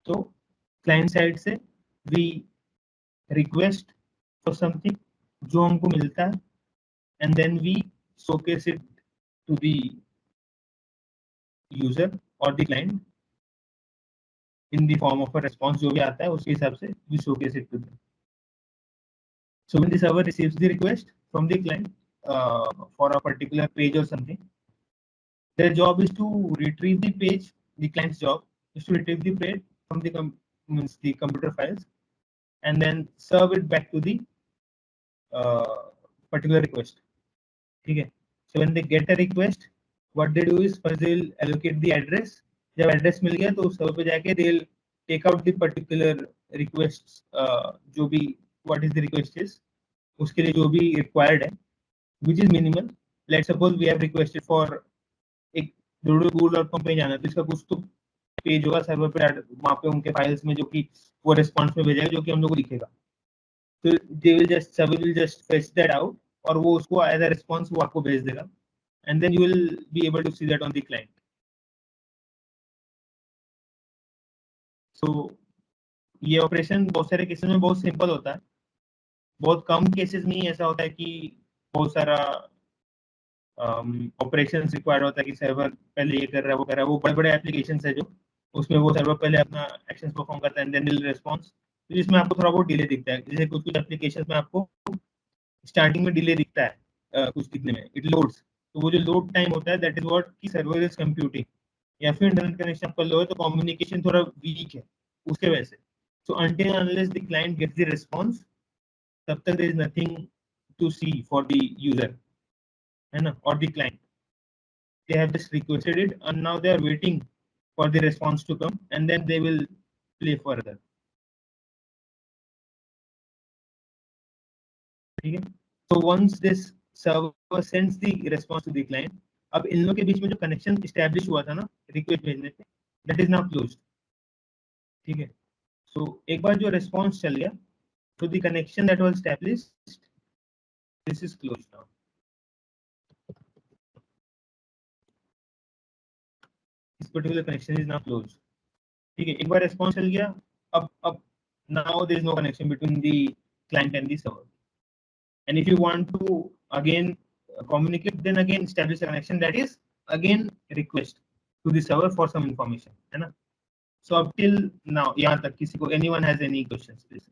तो क्लाइंट साइड से वी रिक्वेस्ट फॉर समथिंग जो हमको मिलता है, and then we showcase it to the user और the client in the form of a response जो भी आता है उसके हिसाब से we showcase it to them. So when the server receives the request from the client for a particular page or something, their job is to retrieve the page. The client's job is to retrieve the page from the the computer files and then serve it back to the particular request. ठीक है. So when they get a request, what they do is first they will allocate the address. जब address मिल गया तो उस server पे जाके they will take out the particular requests, जो भी what is the request is, उसके लिए जो भी required है, which is minimal. Let's suppose we have requested for एक google.com पे जाना है, तो इसका कुछ तो पेज होगा सर्वर पे, वहाँ पे उनके फाइल्स में जो कि वो रिस्पॉन्स में भेजेगा जो कि हम लोग को दिखेगा. तो they will just server will just fetch that out और वो उसको एज अ रिस्पॉन्स वो आपको भेज देगा, and then you will be able to see that on the client. So ये ऑपरेशन बहुत सारे केसेस में बहुत सिंपल होता है, बहुत कम केसेस में ही ऐसा होता है कि बहुत सारा ऑपरेशंस रिक्वायर्ड होता है कि सर्वर पहले ये कर रहा है वो कर रहा है. वो बड़े बड़े एप्लीकेशंस है जो उसमें वो सर्वर पहले अपना एक्शंस परफॉर्म करता है एंड देन विल रिस्पॉन्स, तो इसमें आपको थोड़ा बहुत डिले दिखता है. जैसे कुछ कुछ एप्लीकेशंस में आपको स्टार्टिंग में डिले दिखता है कुछ दिखने में, इट लोड्स, तो वो जो लोड टाइम होता है दैट इज व्हाट की सर्वर इज कंप्यूटिंग, या फिर इंटरनेट कनेक्शन आपका लो है तो कम्युनिकेशन थोड़ा वीक है उसके वजह से। So until unless the client gets the response, तब तक there is nothing to see for the user, है ना, और the client, they have just requested it and now they are waiting for the response to come and then they will play further, ठीक है। so once this server sends the response to the client, अब इन लोगों के बीच में जो connection establish हुआ था ना रिक्वेस्ट भेजने पे, दैट इज नाउ क्लोज्ड, ठीक है। सो एक बार जो रिस्पॉन्स चल गया, तो the connection that was established, this is closed now, this particular connection is now closed, ठीक है। एक बार रिस्पॉन्स चल गया, अब now there is no connection between the client and the server, and if you want to again communicate, then again establish a connection, that is again request to the server for some information, है ना। so up till now यहाँ तक किसी को anyone has any questions please?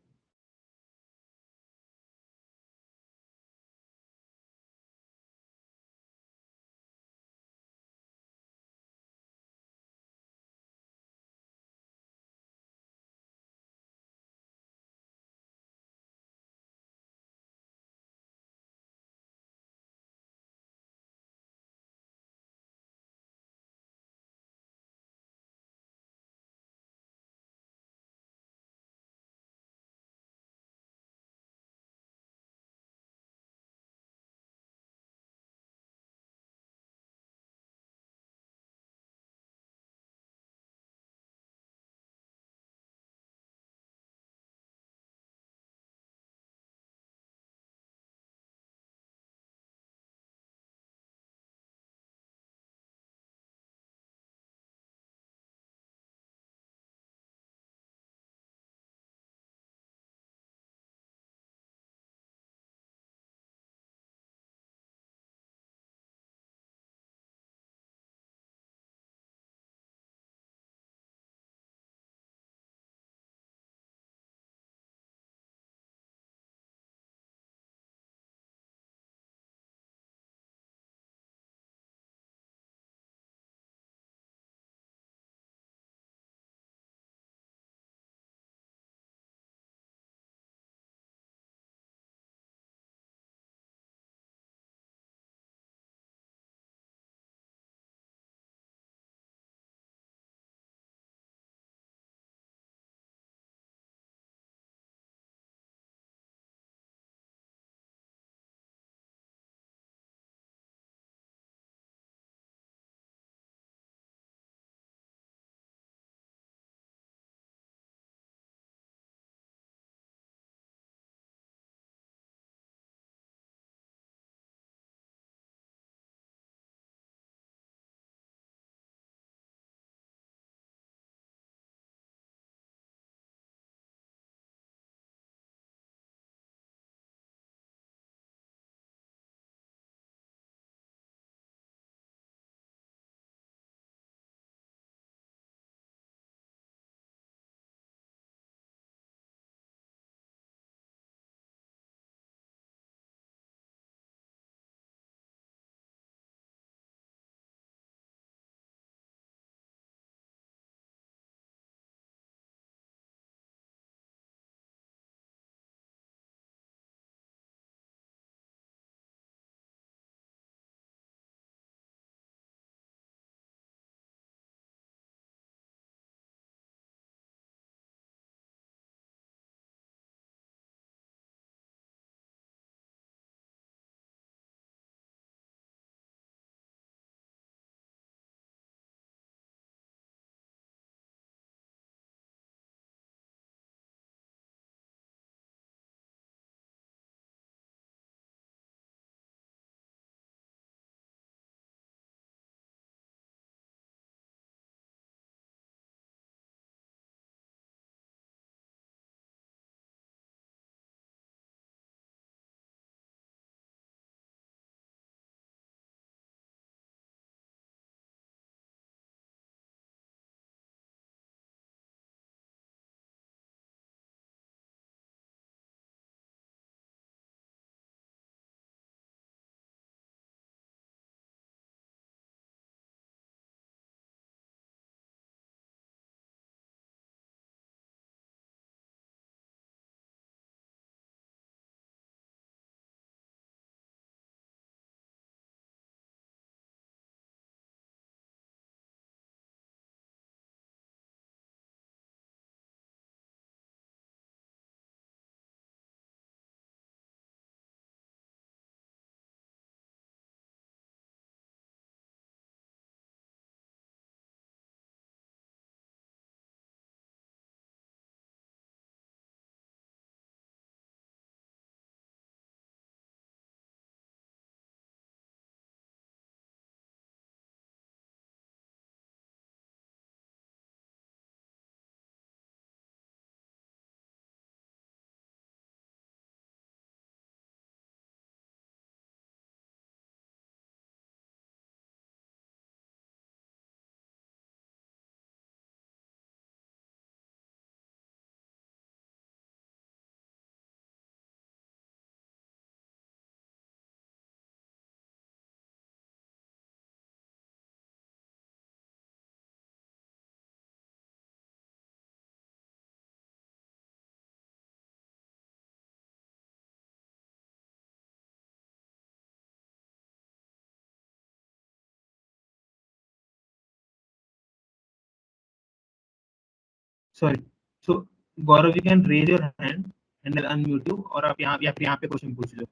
Sorry, so Gaurav you can raise your hand and unmute you, और आप यहाँ या फिर यहाँ पे क्वेश्चन पूछ लो.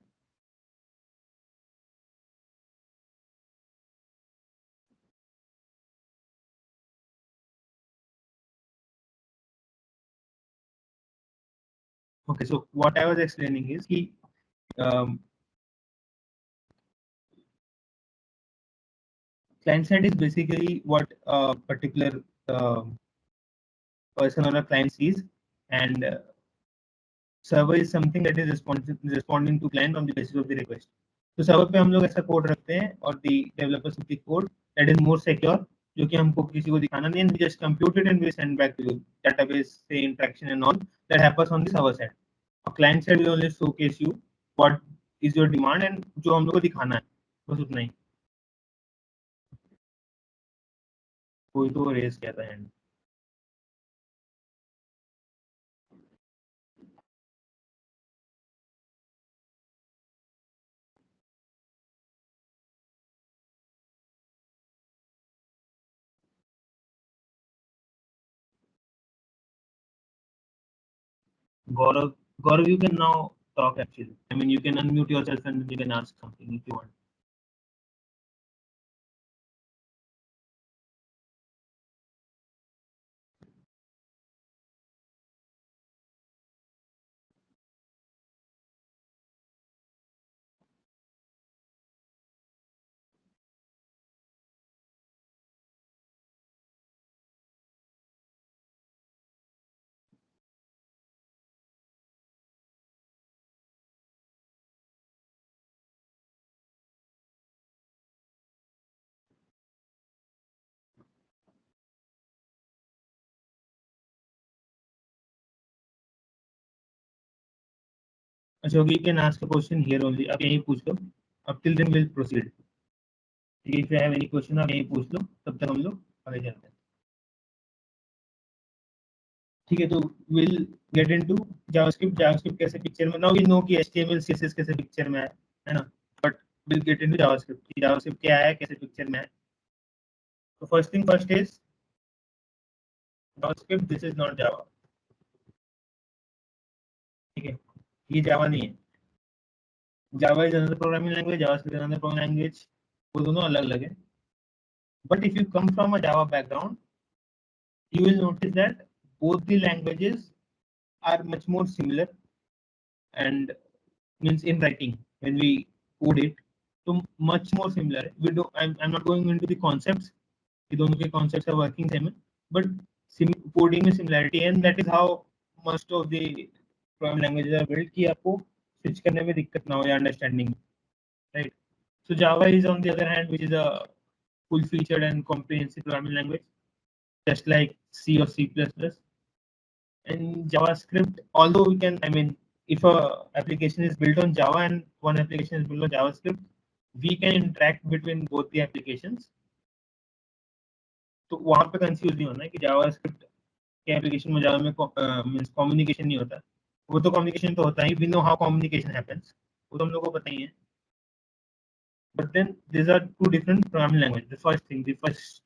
Okay, so what I was explaining is कि um, client side is basically what a particular person or a client sees, and server is something that is responding to client on the basis of the request. तो server पे हम लोग ऐसा code रखते हैं और the developers of the code that is more secure, जो कि हमको किसी को दिखाना नहीं, and we just compute it and we send back to you database say interaction and all that happens on the server side. और client side will only showcase you what is your demand and जो हम लोग को दिखाना है, बस उतना ही. कोई तो रेस किया था and. Gaurav, Gaurav, you can now talk actually. I mean, you can unmute yourself and you can ask something if you want. अच्छा, okay, you can ask a question here only. आप यहीं पूछ लो. अब till then we'll proceed. If you have any question, आप यहीं पूछ लो. तब तक हम लोग आगे चलते हैं. ठीक है, तो we'll get into JavaScript. JavaScript कैसे पिक्चर में, now we know कि HTML CSS कैसे पिक्चर में है ना. But we'll get into JavaScript. JavaScript क्या है, कैसे पिक्चर में है. So first thing first is JavaScript. This is not Java. ठीक है, ये Java नहीं है. Java is another programming language, JavaScript is another programming language. वो दोनों अलग अलग है. But if you come from a Java background, you will notice that both the languages are much more similar, and means in writing when we code it, so much more similar. We do. I'm not going into the concepts. कि दोनों के concepts are working same, but coding में similarity, and that is how most of the programming languages are built कि आपको switch करने में दिक्कत ना हो या understanding, right? So Java is on the other hand, which is a full-featured and comprehensive programming language, just like C or C++. And JavaScript, although we can, I mean, if a application is built on Java and one application is built on JavaScript, we can interact between both the applications. तो वहाँ पे confuse नहीं होना है कि JavaScript के application में Java में मींस कम्युनिकेशन नहीं होता. वो तो कम्युनिकेशन तो होता ही. We know how communication happens. वो तो हम लोग को पता ही है. But then these are two different programming languages. The first thing, the first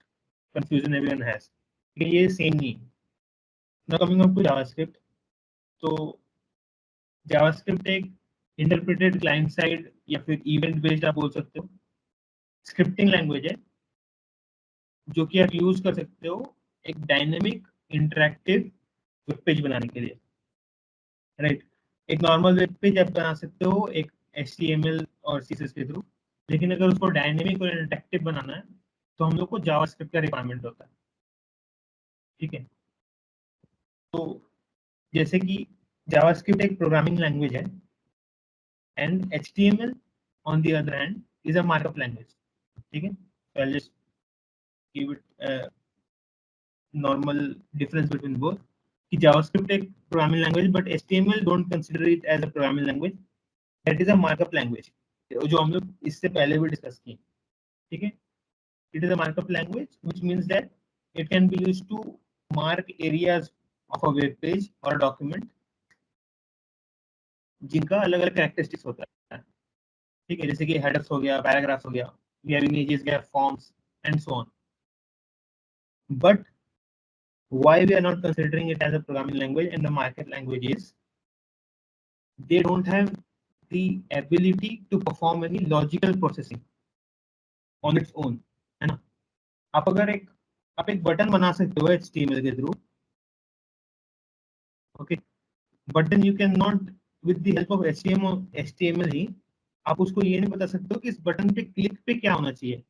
confusion everyone has. ये सेम नहीं. Now coming up to JavaScript. तो JavaScript एक इंटरप्रेटेड क्लाइंट साइड या फिर इवेंट बेस्ड आप बोल सकते हो स्क्रिप्टिंग लैंग्वेज है, जो कि आप यूज कर सकते हो एक डायनेमिक इंटरैक्टिव वेब पेज बनाने के लिए, राइट. एक नॉर्मल वेब पेज आप बना सकते हो एक HTML और CSS के थ्रू, लेकिन अगर उसको डायनेमिक और इंटरैक्टिव बनाना है तो हम लोग को जावास्क्रिप्ट का रिक्वायरमेंट होता है. ठीक है, तो जैसे कि जावास्क्रिप्ट एक प्रोग्रामिंग लैंग्वेज है, and HTML on the other hand is a markup language. ठीक है, so I'll just give it a normal difference between both. कि JavaScript एक programming language, but HTML don't consider it as a programming language. That is a markup language, जो हम लोग इससे पहले भी डिस्कस किए. ठीक है, it is a markup language, which means that it can be used to mark areas of a web page or a document जिनका अलग अलग कैरेक्टरिस्टिक्स होता है. ठीक है, जैसे कि हेडर्स हो गया, पैराग्राफ हो गया, we have images, we have forms and so on. But Why we are not considering it as a programming language and the market language is they don't have the ability to perform any logical processing on its own, है ना? आप एक button बना सकते हो HTML के through, okay, but then you can not with the help of HTML ही आप उसको ये नहीं बता सकते हो कि इस बटन पे क्लिक पे क्या होना चाहिए.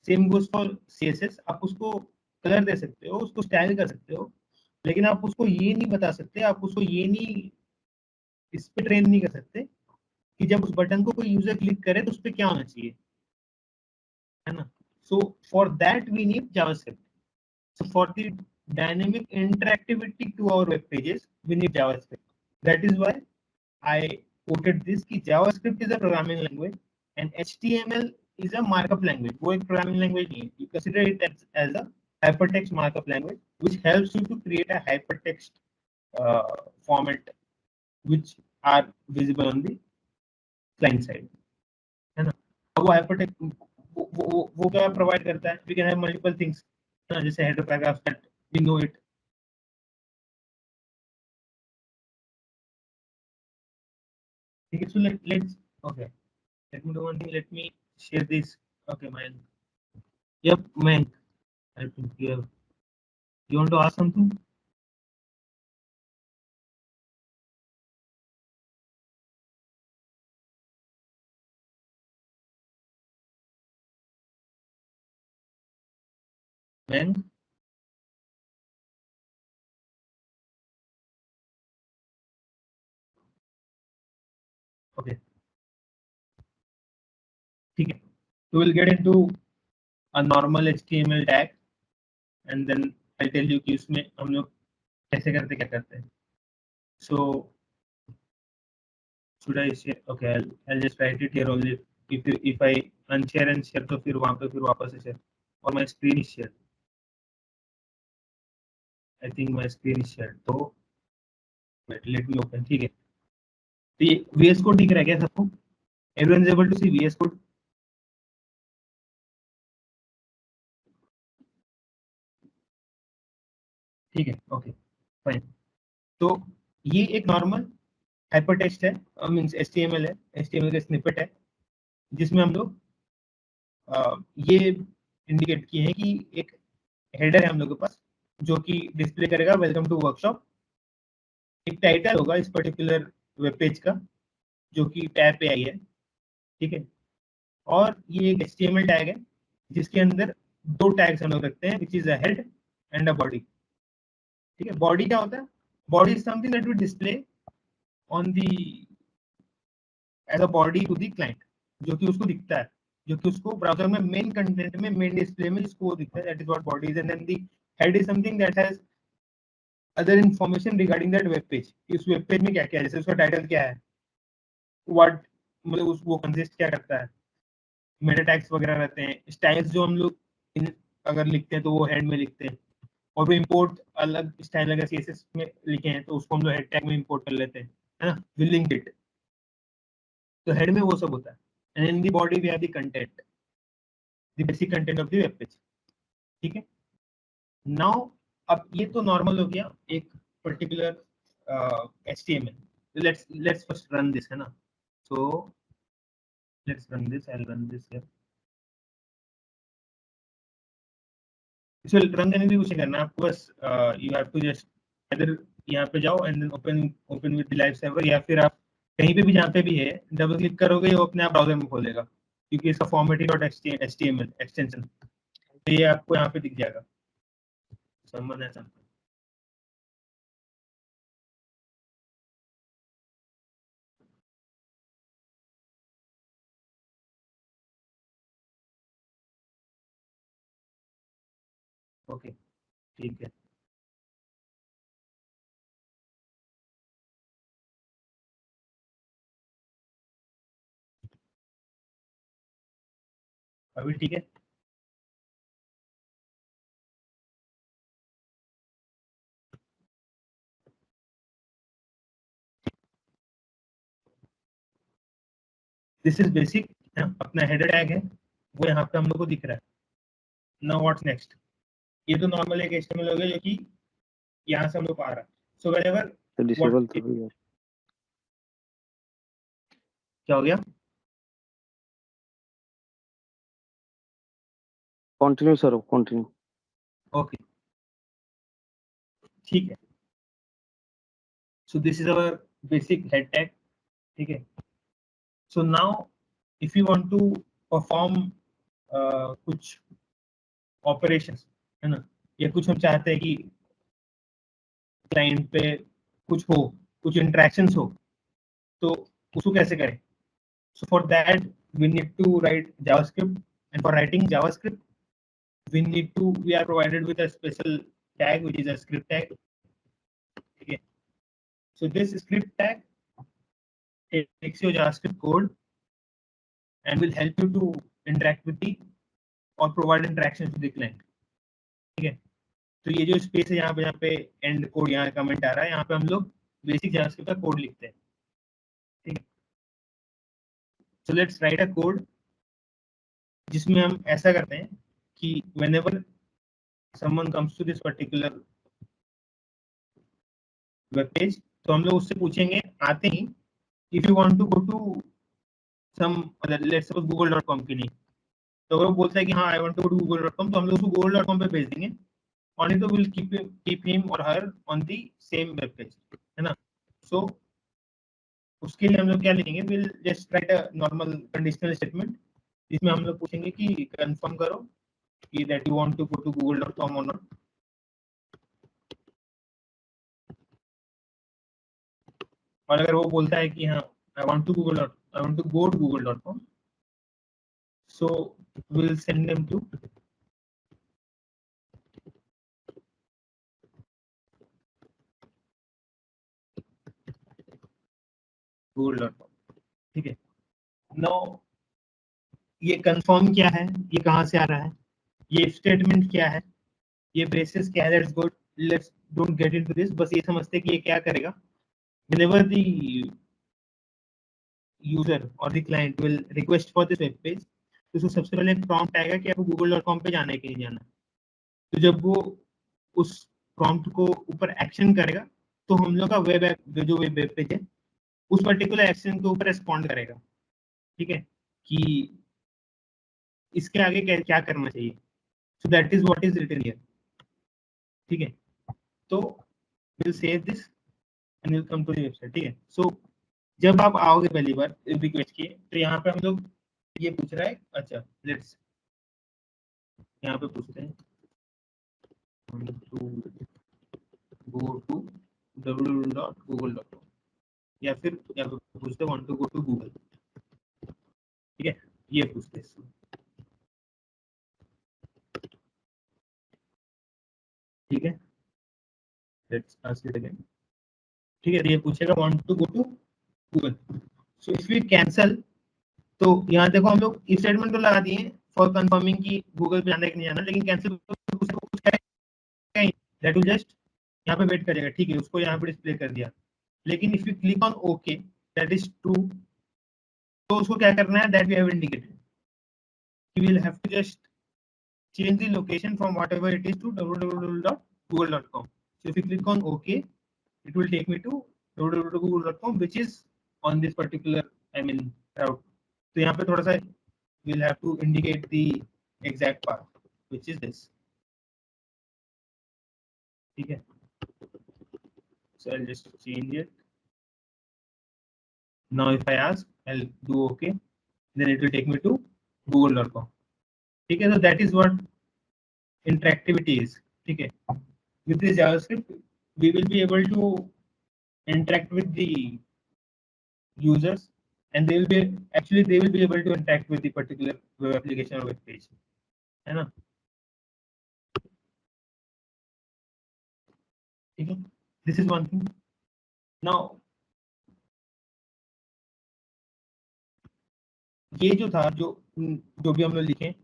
Same goes for CSS. आप उसको कलर दे सकते हो, उसको स्टाइल कर सकते हो, लेकिन आप उसको ये नहीं बता सकते, आप उसको ये नहीं इस पे ट्रेन नहीं कर सकते कि जब उस बटन को कोई यूजर क्लिक करे तो उस पे क्या होना चाहिए, है ना? So for that we need JavaScript. So for the dynamic interactivity to our web pages, we need JavaScript. That is why I quoted this कि JavaScript is a programming language and HTML is a markup language. वो एक programming language नहीं है. You consider it as a hypertext markup language, which helps you to create a hypertext format which are visible on the client side. है ना? अब वो hypertext वो क्या प्रोवाइड करता है? We can have multiple things. है ना? जैसे header paragraphs that we know it. Okay, so let's okay. Let me do one thing. Let me share this. Okay, man. Yep, man. I think you want to ask something? Man. Okay. ठीक है. So we'll get into a normal HTML tag and then I'll tell you कि उसमें हम लोग कैसे करते क्या करते हैं. So should I share? Okay, I'll just write it here only. If I unshare and share तो फिर वहाँ पे फिर वापस से share. और my screen is shared. I think my screen is shared. तो wait, let me open. ठीक है. तो ये VS Code दिख रहा है क्या सबको? Everyone is able to see VS Code? ठीक है, ओके, फाइन. तो ये एक नॉर्मल हाइपर टेक्स्ट है, मींस HTML है, HTML का स्निपेट है जिसमें हम लोग ये इंडिकेट किए हैं कि एक हेडर है हम लोग के पास जो कि डिस्प्ले करेगा वेलकम टू वर्कशॉप. एक टाइटल होगा इस पर्टिकुलर वेब पेज का जो कि Tapp.AI है, ठीक है. और ये एक HTML टैग है जिसके अंदर दो टैग्स हम लोग रखते हैं which is a head and a body. ठीक है. बॉडी क्या होता है? Body is something that we display on the as a body to the client, जो कि उसको दिखता है, जो कि उसको ब्राउजर में मेन कंटेंट में मेन डिस्प्ले में जिसको वो दिखता है, that is what body is. And then the head is something that has other information regarding that web page. इस वेब पेज में क्या क्या है, जैसे उसका टाइटल क्या है, व्हाट मतलब उस वो कंसिस्ट क्या करता है, मेटा टैग्स वगैरह रहते हैं, स्टाइल्स जो हम लोग अगर लिखते हैं तो वो हेड में लिखते हैं, और भी इंपोर्ट अलग स्टाइल अगर CSS में लिखे हैं तो उसको हम लोग हेड टैग में इंपोर्ट कर लेते हैं, है ना, विल लिंक इट. तो हेड में वो सब होता है. And in the body we have the content, the basic content of the web page. ठीक है. नाउ अब ये तो नॉर्मल हो गया एक particular HTML. Let's first run this, है ना. So let's run this. I will run this here. So run करने की कुछ नहीं करना आपको, बस यू हैव टू जस्ट इधर यहाँ पे जाओ and then open open with live server, या फिर आप कहीं पे भी जहाँ पे भी है डबल क्लिक करोगे वो अपने आप ब्राउजर में खोलेगा क्योंकि इसका फॉर्मेट डॉट HTML एक्सटेंशन, तो ये आपको यहाँ पे दिख जाएगा. समझ है समझ. ओके, ठीक है. अभी ठीक है. This is basic. अपना हेडर टैग है वो यहाँ पे हम लोग को दिख रहा है. Now what's next? ये तो नॉर्मल एक HTML हो गया जो कि यहाँ से हम लोग आ रहा है. सो whenever डिसेबल तो हुई है. क्या हो गया? Continue sir, continue. ओके, ठीक है. So this is our basic head tag. ठीक है. So now if you want to perform कुछ ऑपरेशंस, है ना, या कुछ हम चाहते हैं कि क्लाइंट पे कुछ हो, कुछ इंटरेक्शंस हो, तो उसको कैसे करें? So for that we need to write JavaScript, and for writing JavaScript we are provided with a special tag which is a script tag. Okay. So this script tag takes your JavaScript code and will help you to interact with the or provide interactions with the client. ठीक है. तो ये जो space है यहाँ पे and code, यहाँ comment आ रहा है, यहाँ पे हम लोग बेसिक जावास्क्रिप्ट का कोड लिखते हैं. ठीक है. So let's write a code जिसमें हम ऐसा करते हैं कि whenever someone comes to this particular web page, तो हम लोग उससे पूछेंगे आते ही, if you want to go to some other, let's suppose google.com के लिए, तो अगर वो बोलता है कि हाँ I want to go to google.com, तो हम लोग उसको google.com पे भेज देंगे. और नहीं तो विल कीप हिम और her on the same web page, है ना. सो उसके लिए हम लोग क्या लिखेंगे, will just write a normal conditional statement जिसमें हम लोग पूछेंगे कि कंफर्म करो कि that you want to go to google.com और नॉट. और अगर वो बोलता है कि हाँ I want to go to google.com, so we'll send them to google.com. ठीक है. नाउ ये कंफर्म क्या है, ये कहाँ से आ रहा है, ये स्टेटमेंट क्या है, ये ब्रेसेस क्या है, let's don't get into this. बस ये समझते हैं कि ये क्या करेगा. whenever the user or the client will request for this web page, तो उसको सबसे पहले एक प्रॉम्प्ट आएगा कि आपको google.com पे जाना है कि नहीं जाना. तो जब वो उस प्रॉम्प्ट को ऊपर एक्शन करेगा, तो हम लोग का जो वेब पेज है उस पर्टिकुलर एक्शन के ऊपर रिस्पॉन्ड करेगा. ठीक है, कि इसके आगे क्या करना चाहिए. So that is what is written here. ठीक है. तो will save this and will come to the website. ठीक है. सो जब आप आओगे पहली बार रिक्वेस्ट किए, तो यहाँ पे हम लोग ये पूछ रहा है. अच्छा, लेट्स यहाँ पे पूछते हैं गो टू www.google.com, या फिर यहाँ पे पूछते want to go to Google. ठीक है, ये पूछते हैं. ठीक है, लेट्स आस्क इट अगेन. ठीक है, ये पूछेगा want to go to Google. So if we cancel, तो यहाँ देखो हम लोग इफ स्टेटमेंट तो लगा दिए फॉर कंफर्मिंग कि गूगल पे जाना है कि नहीं जाना, लेकिन कैंसिल कुछ करेगा, दैट विल जस्ट यहाँ पे वेट करेगा. ठीक है, उसको यहाँ पे डिस्प्ले कर दिया. लेकिन if you click on okay that is true, तो उसको क्या करना है, that we have indicated, you will have to just change the location from whatever it is to www.google.com. So if you click on OK, it will take me to www.google.com, which is on this particular, I mean, route. So यहाँ पे थोड़ा सा we'll have to indicate the exact path, which is this. ठीक है. So I'll just change it. Now if I ask, I'll do OK, then it will take me to google.com. ठीक है. So that is what interactivity is. ठीक है. With this JavaScript, we will be able to interact with the users, and they will be able to interact with the particular web application or web page, है ना. ठीक है. This is one thing. Now ये जो था, जो भी हम लोग लिखे,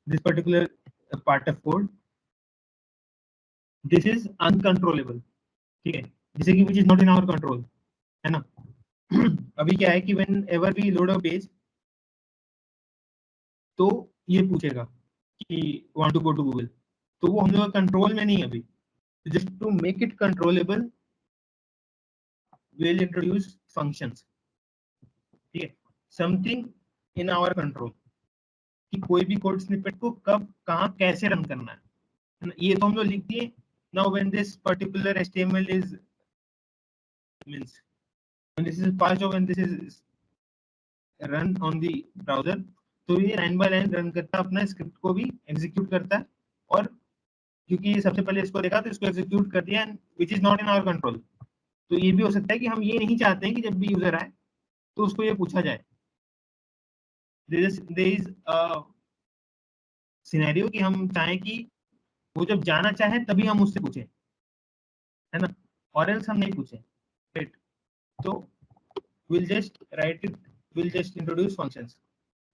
this particular part of code, this is uncontrollable. ठीक है, जैसे कि which is not in our control, है ना. अभी क्या है कि whenever we load a page, तो ये पूछेगा कि want to go to Google. तो वो हम लोग कंट्रोल में नहीं है अभी. Just to make it controllable we'll introduce functions. ठीक है, समथिंग इन आवर कंट्रोल कि कोई भी कोड स्निपेट को कब कहाँ कैसे रन करना है ना, ये तो हम लोग लिख दिए. Now when this particular HTML is means when this is passed or when this is run on the browser, तो ये लाइन बाय लाइन रन करता है, अपना स्क्रिप्ट को भी एग्जीक्यूट करता है. और क्योंकि सबसे पहले इसको देखा तो इसको एग्जीक्यूट कर दिया, which is not in our control. तो ये भी हो सकता है कि हम ये नहीं चाहते हैं कि जब भी यूजर आए तो उसको ये पूछा जाए. there is a सिनेरियो कि हम चाहें कि वो जब जाना चाहे तभी हम उससे पूछें, है ना, और एल्स हम नहीं पूछें. राइट, तो we'll just write it, we'll just introduce functions.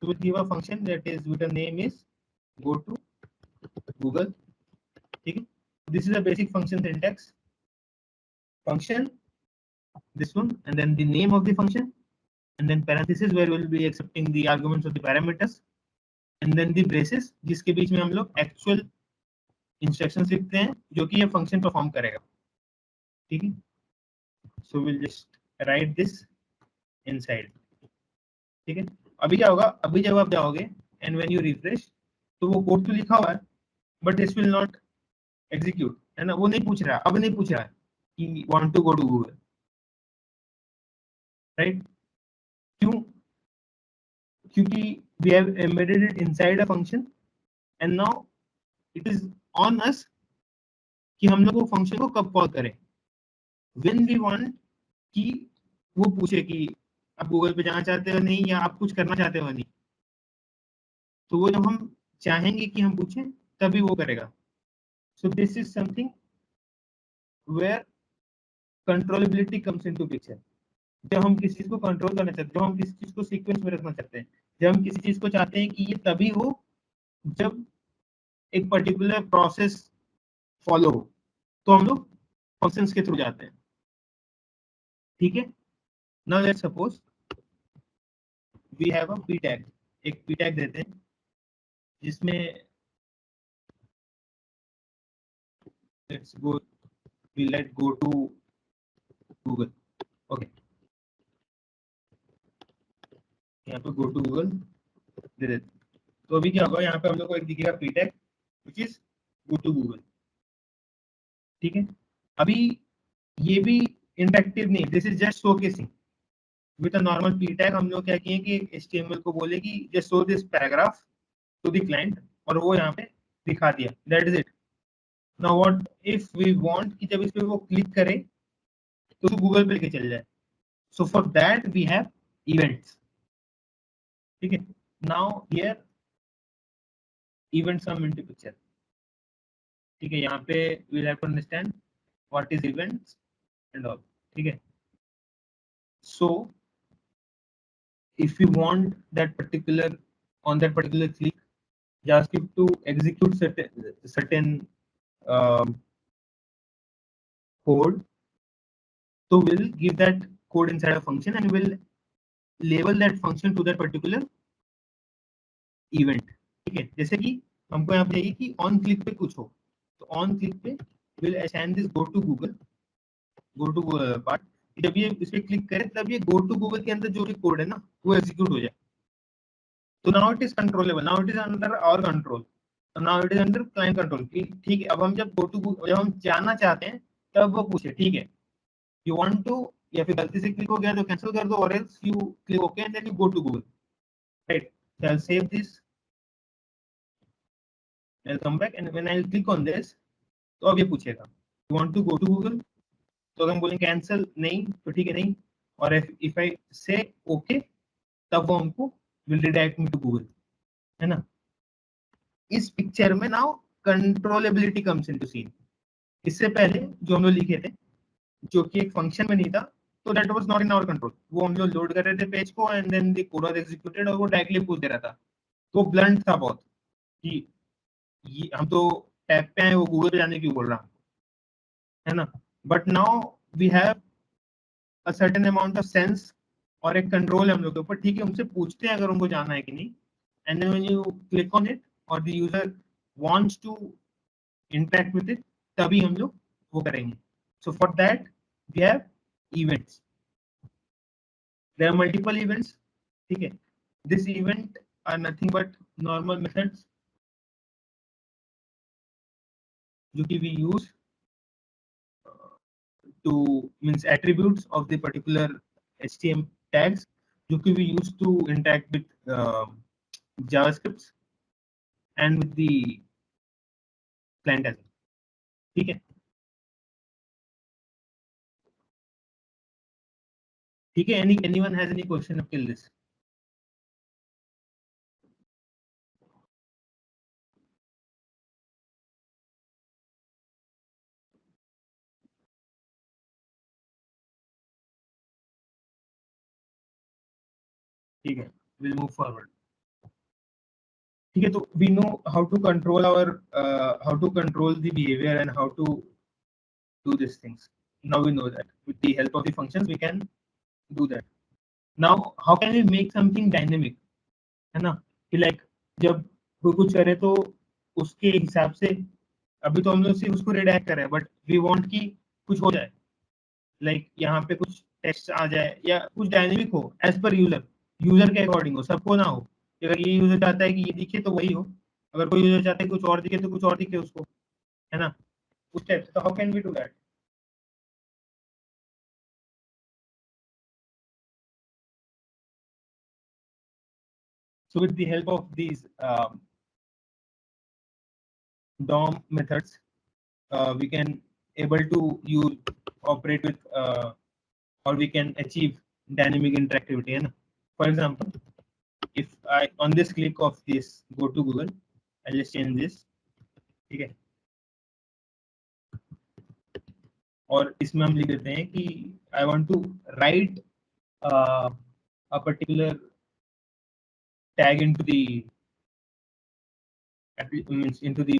So we'll give a function that is with the name is go to Google. ठीक है, this is a basic function syntax. Function, this one, and then the name of the function, and then parenthesis where we'll be accepting the arguments of the parameters, and then the braces जिसके बीच में हम लोग actual instructions लिखते हैं जो कि ये function perform करेगा. ठीक है, so we'll just write this inside. ठीक है, अभी क्या होगा, अभी जब आप जाओगे and when you refresh तो वो कोड तो लिखा हुआ है but this will not execute, है ना, वो नहीं पूछ रहा, अब नहीं पूछ रहा कि want to go to Google. Right, क्यों, क्योंकि we have embedded it inside a function and now it is on us कि हम लोग वो फंक्शन को कब कॉल करें. when we want कि वो पूछे कि आप गूगल पे जाना चाहते हो नहीं या आप कुछ करना चाहते हो नहीं, तो वो जब हम चाहेंगे कि हम पूछें तभी वो करेगा. So this is something where controllability comes into picture. जब हम किसी चीज को कंट्रोल करना चाहते हैं, जब हम किसी चीज को सीक्वेंस में रखना चाहते हैं, जब हम किसी चीज को चाहते हैं कि ये तभी हो जब एक पर्टिकुलर प्रोसेस फॉलो हो, तो हम लोग फंक्शंस के थ्रू जाते हैं. ठीक है, now let's suppose we have a p tag. एक p टैग देते हैं जिसमें let's go, we let go to Google. Okay, यहाँ पे गो टू गूगल दे देते. तो अभी क्या होगा, यहाँ पे हम लोग को एक दिखेगा p tag which is go to Google. ठीक है, अभी ये भी इंटरेक्टिव नहीं, this is just showcasing. With a normal p tag हम लोग क्या किए कि HTML को बोले कि just show this paragraph to the client और वो यहाँ पे दिखा दिया. That is it. Now what if we want कि जब इस पे वो क्लिक करे तो गूगल पे लेके चल जाए. So for that we have events. ठीक है, now here events come into picture. ठीक है, यहाँ पे we have to understand what is events and all. ठीक है, सो if you want that particular on that particular click JavaScript to execute certain code, so we'll give that code inside a function and we'll label that function to that particular event. ठीक है, जैसे कि हमको यहाँ पे चाहिए कि on click पे कुछ हो, तो ऑन क्लिक पे will assign this go to Google part. जब ये इस पे क्लिक करे तब ये गो टू गूगल के अंदर जो भी कोड है ना वो एग्जीक्यूट हो जाए. तो now it is controllable, now it is under our control, now it is under client control. ठीक है, अब हम जब गो टू जब हम जाना चाहते हैं तब वो पूछे ठीक है यू वांट टू, या फिर गलती से क्लिक हो गया तो कैंसिल कर दो, और else you click okay and then you go to Google. Right, so I'll save this, I'll come back and when I'll click on this तो अब ये पूछेगा you want to go to Google. तो अगर हम बोलेंगे कैंसिल नहीं तो ठीक है नहीं, और if I say okay तब वो हमको will redirect me to Google, है ना. इस पिक्चर में now controllability comes into scene. इससे पहले जो हम लोग लिखे थे जो कि एक फंक्शन में नहीं था, तो that was not in our control. वो हम लोग लोड कर रहे थे पेज को and then the code was executed और वो डायरेक्टली पूछ दे रहा था. तो ब्लंट था बहुत कि ये हम तो टैब पे हैं, वो गूगल पे जाने क्यों बोल रहा है ना. But now we have a certain amount of sense और एक कंट्रोल है हम लोग के ऊपर. ठीक है, उनसे पूछते हैं अगर उनको जाना है कि नहीं, and then when you click on it और the user wants to interact with it, तभी हम लोग वो करेंगे. So for that we have events. There are multiple events. ठीक है. This event are nothing but normal methods जो कि we use to means attributes of the particular HTML tags जो कि we use to interact with JavaScript and with the client as well. ठीक है. ठीक है. Anyone has any question up till this? ठीक है. We'll move forward. ठीक है. तो we know how to control our how to control the behavior and how to do these things. Now we know that with the help of the functions we can do that. Now how can we make something dynamic? है ना कि like जब कोई कुछ करे तो उसके हिसाब से अभी तो हम लोग सिर्फ उसको रिडायरेक्ट कर रहे हैं बट वी वांट कि कुछ हो जाए लाइक यहाँ पे कुछ टेक्स्ट आ जाए या कुछ डायनेमिक हो एज पर यूजर के अकॉर्डिंग हो सबको ना हो कि अगर ये यूजर चाहता है कि ये दिखे तो वही हो अगर कोई यूजर चाहता है कुछ और दिखे तो कुछ और दिखे उसको है ना उस टाइप से तो how can we do that so with the help of these DOM methods we can able to use operate with or we can achieve dynamic interactivity. And for example, if I on this click of this go to Google, I'll just change this. ठीक है. और इसमें हम लिख देते हैं कि I want to write a particular tag into the means into the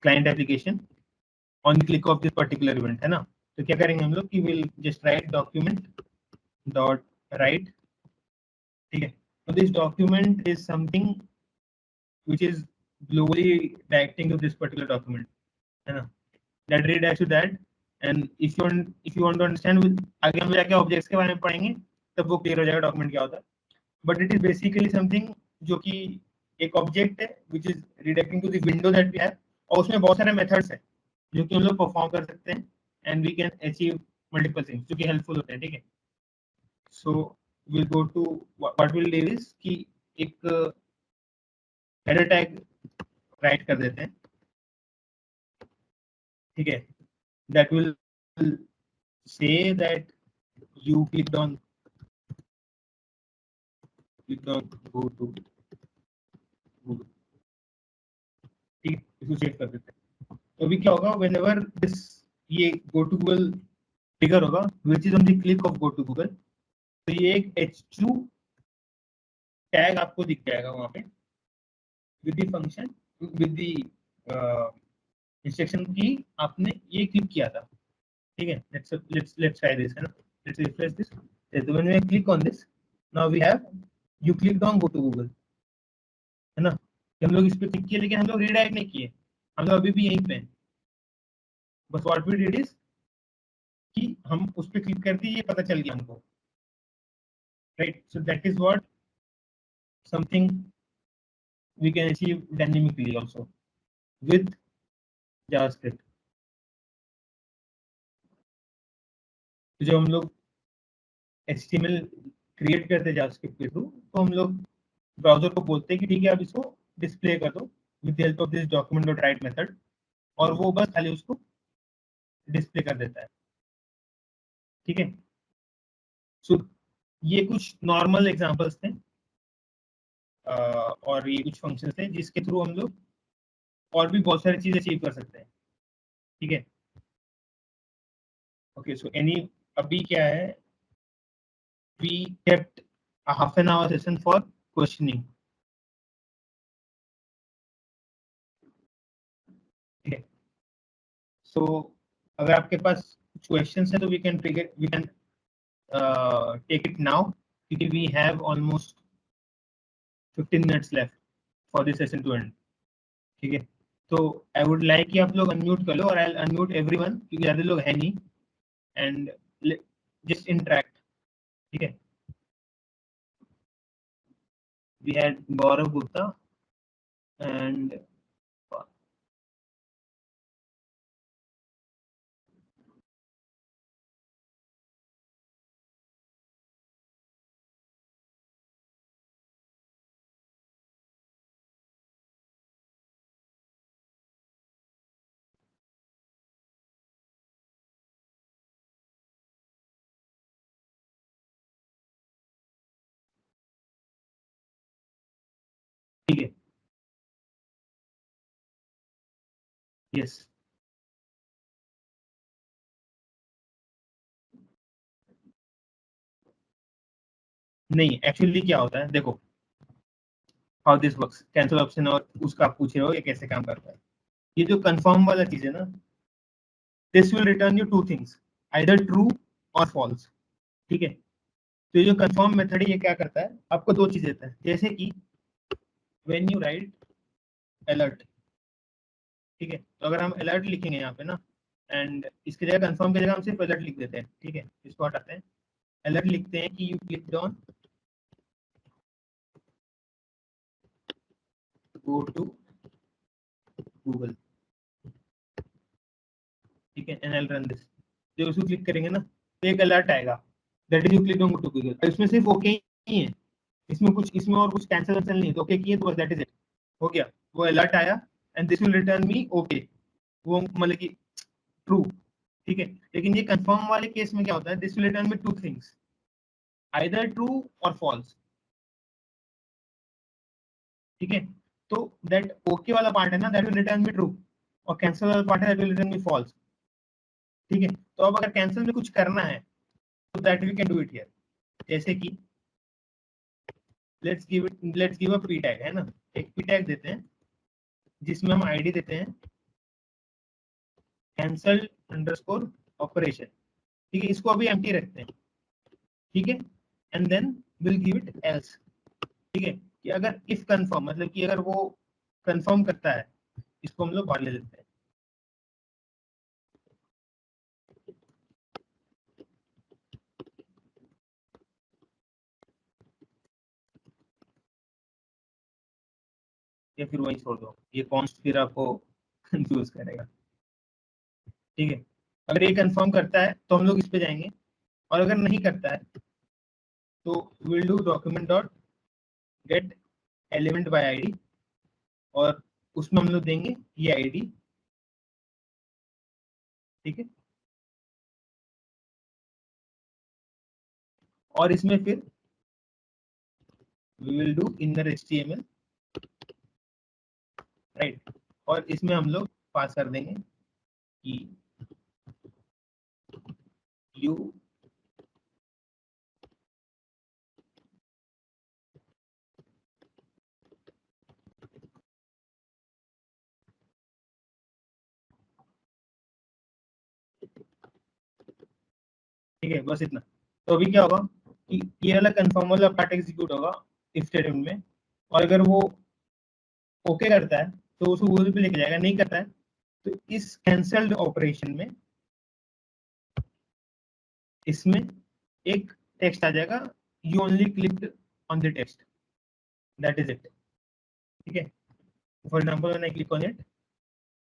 client application on the click of this particular event है ना तो क्या करेंगे हम लोग कि we'll just write document dot write. ठीक है. So this document is something which is globally directing to this particular document है ना that redirects to that and if you want to understand आगे हम जाके ऑब्जेक्ट्स के बारे में पढ़ेंगे तब वो क्लियर हो जाएगा डॉक्यूमेंट क्या होता है but it is basically something जो कि एक ऑब्जेक्ट है which is redirecting to the window that we have और उसमें बहुत सारे मेथड्स हैं जो कि हम लोग परफॉर्म कर सकते हैं and we can achieve multiple things जो कि हेल्पफुल होते हैं. ठीक है. So will go to what will do is कि एक हेडर टैग राइट कर देते हैं. ठीक है. that will say that you clicked on go to Google. ठीक है. इसको सेव कर देते हैं. तो अभी क्या होगा whenever this ये go to Google ट्रिगर होगा which is on the click of go to Google तो ये एक h2 टैग आपको दिख जाएगा वहां पे with the function with the instruction की आपने ये क्लिक किया था. ठीक है. let's try this है ना. let's refresh this. so when we click on this now we have you clicked on go to Google है ना. हम लोग इस पे क्लिक किए लेकिन हम लोग रीडायरेक्ट नहीं किए हम लोग अभी भी यहीं पे हैं बस व्हाट वी डिड इज कि हम उस पे क्लिक कर दिए ये पता चल गया हमको right. So that is what something we can achieve dynamically also with JavaScript. तो जब हम लोग HTML क्रिएट करते हैं जावास्क्रिप्ट के थ्रू तो हम लोग ब्राउजर को बोलते हैं कि ठीक है आप इसको डिस्प्ले कर दो with the help of this document dot right method और वो बस खाली उसको डिस्प्ले कर देता है. ठीक है. सो ये कुछ नॉर्मल एग्जांपल्स थे और ये कुछ फंक्शंस थे जिसके थ्रू हम लोग और भी बहुत सारी चीजें अचीव कर सकते हैं. ठीक है. ओके. सो एनी अभी क्या है we kept a half an hour session for questioning. ठीक है. सो अगर आपके पास कुछ क्वेश्चंस है तो we can take it now because we have almost 15 minutes left for this session to end. ठीक है. तो आई वुड लाइक कि आप लोग अनम्यूट कर लो और आई अनम्यूट एवरीवन क्योंकि ज़्यादा लोग है नहीं एंड जस्ट इंटरेक्ट. ठीक है. We had Gaurav Gupta and ठीक है. यस. नहीं, एक्चुअली क्या होता है, देखो how this works, cancel option और उसका आप पूछ रहे हो ये कैसे काम करता है. ये जो कंफर्म वाला चीज है ना, this will return you to things, either true और फॉल्स. ठीक है. तो ये जो कंफर्म मेथड है ये क्या करता है, आपको दो चीज देता है. जैसे कि व्हेन यू राइट अलर्ट. ठीक है. तो अगर हम अलर्ट लिखेंगे यहाँ पे ना एंड इसकी जगह कंफर्म की जगह हम सिर्फ अलर्ट लिख देते हैं. ठीक है. इसको हटाते हैं. अलर्ट लिखते हैं कि you clicked on go to Google. ठीक है. And I run this. जब उसको क्लिक करेंगे ना तो एक अलर्ट आएगा, that is you click on go to Google. इसमें सिर्फ ओके ही है, इसमें कुछ, इसमें और कुछ कैंसिल वैंसिल नहीं है. तो ओके किए तो बस दैट इज इट, हो गया. वो अलर्ट आया and this will return me okay, वो मतलब कि ट्रू. ठीक है. लेकिन ये कंफर्म वाले केस में क्या होता है, this will return me to things, either true और फॉल्स. ठीक है. तो दैट ओके वाला पार्ट है ना, that will return me true, और कैंसिल वाला पार्ट है that will return me false. ठीक है. तो अब अगर कैंसिल में कुछ करना है तो that we can do it here. जैसे कि let's give a P tag है ना, एक पी टैग देते हैं जिसमें हम आईडी देते हैं कैंसल अंडरस्कोर ऑपरेशन. ठीक है. इसको अभी एम्प्टी रखते हैं. ठीक है. And then will give it else. ठीक है. कि अगर इफ कंफर्म, मतलब कि अगर वो कंफर्म करता है, इसको हम लोग बाहर ले लेते हैं. या फिर वही छोड़ दो, ये कॉन्स्ट फिर आपको कंफ्यूज करेगा. ठीक है. अगर ये कंफर्म करता है तो हम लोग इस पे जाएंगे, और अगर नहीं करता है तो will do document dot gate element by ID, और उसमें हम लोग देंगे ये आईडी. ठीक है. और इसमें फिर we will do inner HTML, right. और इसमें हम लोग पास कर देंगे कि यू ठीक है. बस इतना. तो अभी क्या होगा कि ये वाला कंफर्म वाला पार्ट एग्जीक्यूट होगा इफ स्टेटमेंट में, और अगर वो ओके करता है तो उसको गूगल पे लेके जाएगा. नहीं करता है तो इस कैंसल्ड ऑपरेशन में इसमें एक टेक्स्ट आ जाएगा, you only clicked on the text, that is it. ठीक है. For example when I click on it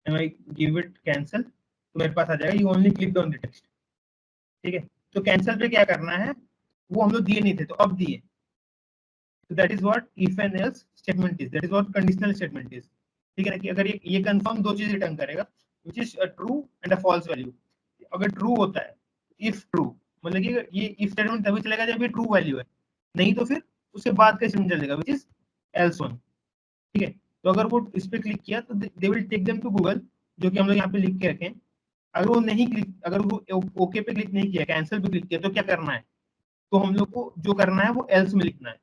and I give it cancel, तो मेरे पास आ जाएगा you only clicked on the text. ठीक है. तो कैंसल पे क्या करना है वो हम लोग दिए नहीं थे, तो अब दिए. So that is what if and else statement is. That is what conditional statement is. ठीक है ना, कि अगर ये कंफर्म दो चीज रिटर्न करेगा, which is a true and a false value. अगर true होता है, if true, मतलब कि ये if statement तभी चलेगा जब ये true value है, नहीं तो फिर उसके बाद का statement चलेगा which is else one. ठीक है. तो अगर वो इस पे क्लिक किया तो they will take them to Google, जो कि हम लोग यहाँ पे लिख के रखें. अगर वो नहीं क्लिक, अगर वो ओके पे क्लिक नहीं किया, कैंसिल पे क्लिक किया, तो क्या करना है, तो हम लोग को जो करना है वो else में लिखना है.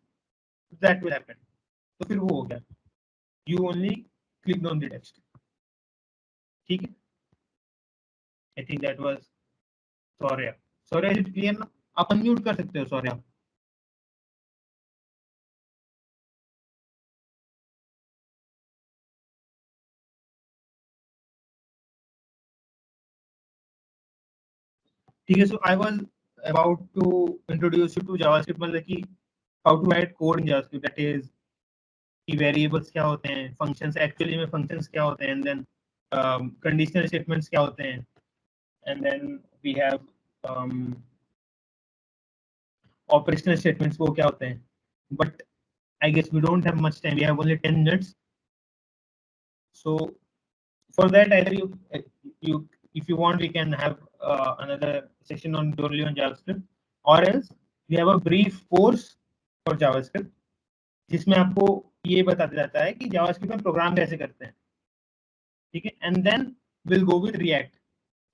That will happen. तो फिर वो हो गया, you only click on the text. ठीक है. I think that was Shaurya. Shaurya is it clear ना? आप अनम्यूट कर सकते हो सौर्या. ठीक है, so I was about to introduce you to JavaScript, मतलब कि how to write code in JavaScript, that is कि वेरिएबल्स क्या होते हैं, फंक्शंस एक्चुअली में फंक्शंस क्या होते हैं, एंड देन कंडीशनल स्टेटमेंट्स क्या होते हैं, and then we have operational statements वो क्या होते हैं. But I guess we don't have much time, we have only 10 minutes. So for that, either you if you want, we can have another session on purely on JavaScript, or else we have a brief course for JavaScript जिसमें आपको ये बताया जाता है कि JavaScript में programme कैसे करते हैं, ठीक है, and then will go with React.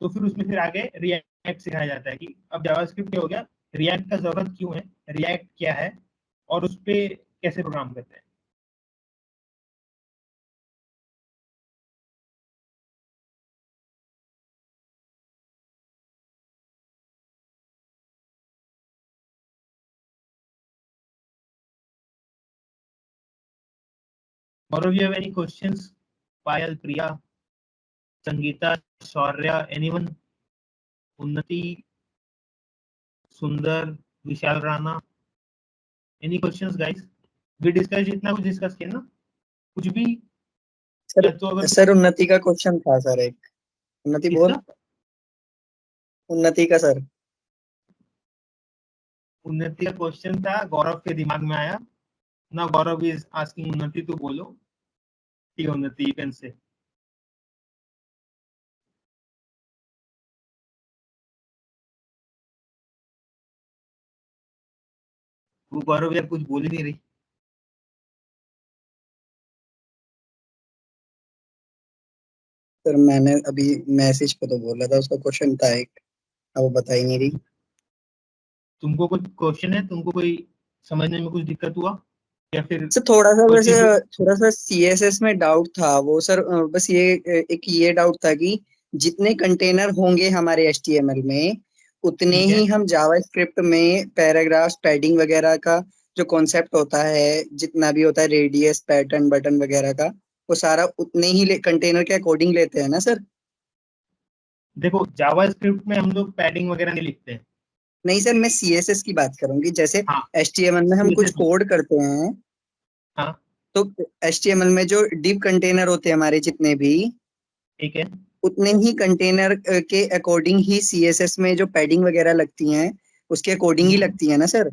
तो फिर उसमें फिर आगे रिएक्ट सिखाया जाता है कि अब जावास्क्रिप्ट क्या हो गया, रिएक्ट का जरूरत क्यों है, रिएक्ट क्या है, और उस पर कैसे प्रोग्राम करते हैं. और if you have any questions, Payal, Priya, Sangeeta, Shaurya, anyone, Unnati, Sundar, Vishal Rana, any questions guys? We discuss जितना कुछ डिस्कस किया ना, कुछ भी, सर या तो अगर सर उन्नति का क्वेश्चन था सर, एक उन्नति बोल, किसका? उन्नति का सर. उन्नति का क्वेश्चन था, गौरव के दिमाग में आया ना. गौरव इज आस्किंग उन्नति तो बोलो. ठीक है उन्नति, यू कैन से. वो गौरव यार कुछ बोल ही नहीं रही. सर मैंने अभी मैसेज पे तो बोला था, उसका क्वेश्चन था एक, अब वो बता ही नहीं रही. तुमको कुछ क्वेश्चन है, तुमको कोई समझने में कुछ दिक्कत हुआ, या फिर सर थोड़ा सा कोई वैसे, चीज? थोड़ा सा सीएसएस में डाउट था वो सर. बस ये एक ये डाउट था कि जितने कंटेनर होंगे हमारे एचटीएमएल में, उतने ठीक है, ही हम जावास्क्रिप्ट में पैराग्राफ पैडिंग वगैरह का जो कॉन्सेप्ट होता है, जितना भी होता है रेडियस पैटर्न बटन वगैरह का, वो सारा उतने ही कंटेनर के अकॉर्डिंग लेते हैं ना सर? देखो जावास्क्रिप्ट में हम लोग पैडिंग वगैरह नहीं लिखते हैं. नहीं सर, मैं सीएसएस की बात करूंगी. जैसे हाँ, एचटीएमएल में हम कुछ CSS में. कोड करते हैं, हाँ, तो एचटीएमएल में जो डिव कंटेनर होते हैं हमारे जितने भी, ठीक है. उतने ही कंटेनर के अकॉर्डिंग ही सीएसएस में जो पैडिंग वगैरह लगती हैं, उसके अकॉर्डिंग ही लगती है ना सर?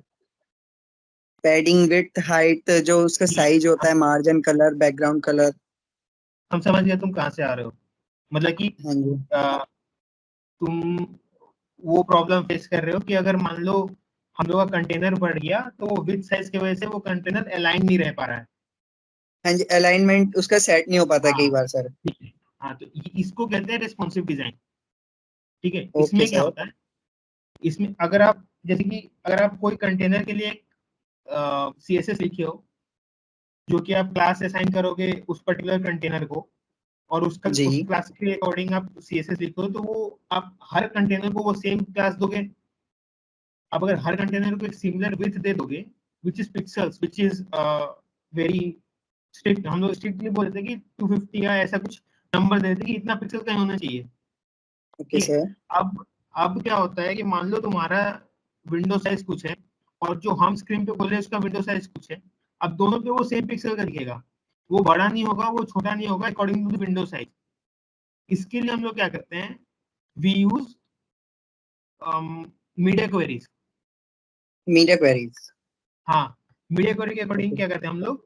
पैडिंग, विड्थ, हाइट, जो उसका साइज होता है, मार्जिन, कलर, बैकग्राउंड कलर. हम समझ गए तुम कहाँ से आ रहे हो. मतलब कि हाँ जी. तुम वो प्रॉब्लम फेस कर रहे हो कि अगर मान लो हम लोग का कंटेनर बढ़ गया, तो विथ साइज की वजह से वो कंटेनर अलाइन नहीं रह पा रहा है. हाँ जी, अलाइनमेंट उसका सेट नहीं हो पाता कई हाँ, बार सर. ठीक है. हाँ, तो इसको कहते हैं रिस्पॉन्सिव डिजाइन. ठीक है, ओके इसमें क्या सर. होता है, इसमें अगर आप जैसे कि अगर आप कोई कंटेनर के लिए CSS लिखे हो, जो कि आप क्लास असाइन करोगे उस पर्टिकुलर कंटेनर को, और उसका जी. उस क्लास के अकॉर्डिंग आप CSS लिखो, तो वो आप हर कंटेनर को वो सेम क्लास दोगे. आप अगर हर कंटेनर को एक सिमिलर विड्थ दे दोगे, which is pixels, which is very strict, हम लोग स्ट्रिक्टली बोलते हैं कि 250 या ऐसा कुछ नंबर देते हैं कि इतना पिक्सल का होना चाहिए. ओके ठीक है. सर. अब क्या होता है कि मान लो तुम्हारा विंडो साइज कुछ है, और जो हम स्क्रीन पे बोल रहे हैं उसका विंडो साइज कुछ है. अब दोनों पे वो सेम पिक्सल का दिखेगा, वो बड़ा नहीं होगा, वो छोटा नहीं होगा, according to the window size. इसके लिए हम लोग क्या करते हैं, we use media queries. Media queries. हाँ, मीडिया क्वेरी के अकॉर्डिंग ओके. क्या करते हैं हम लोग,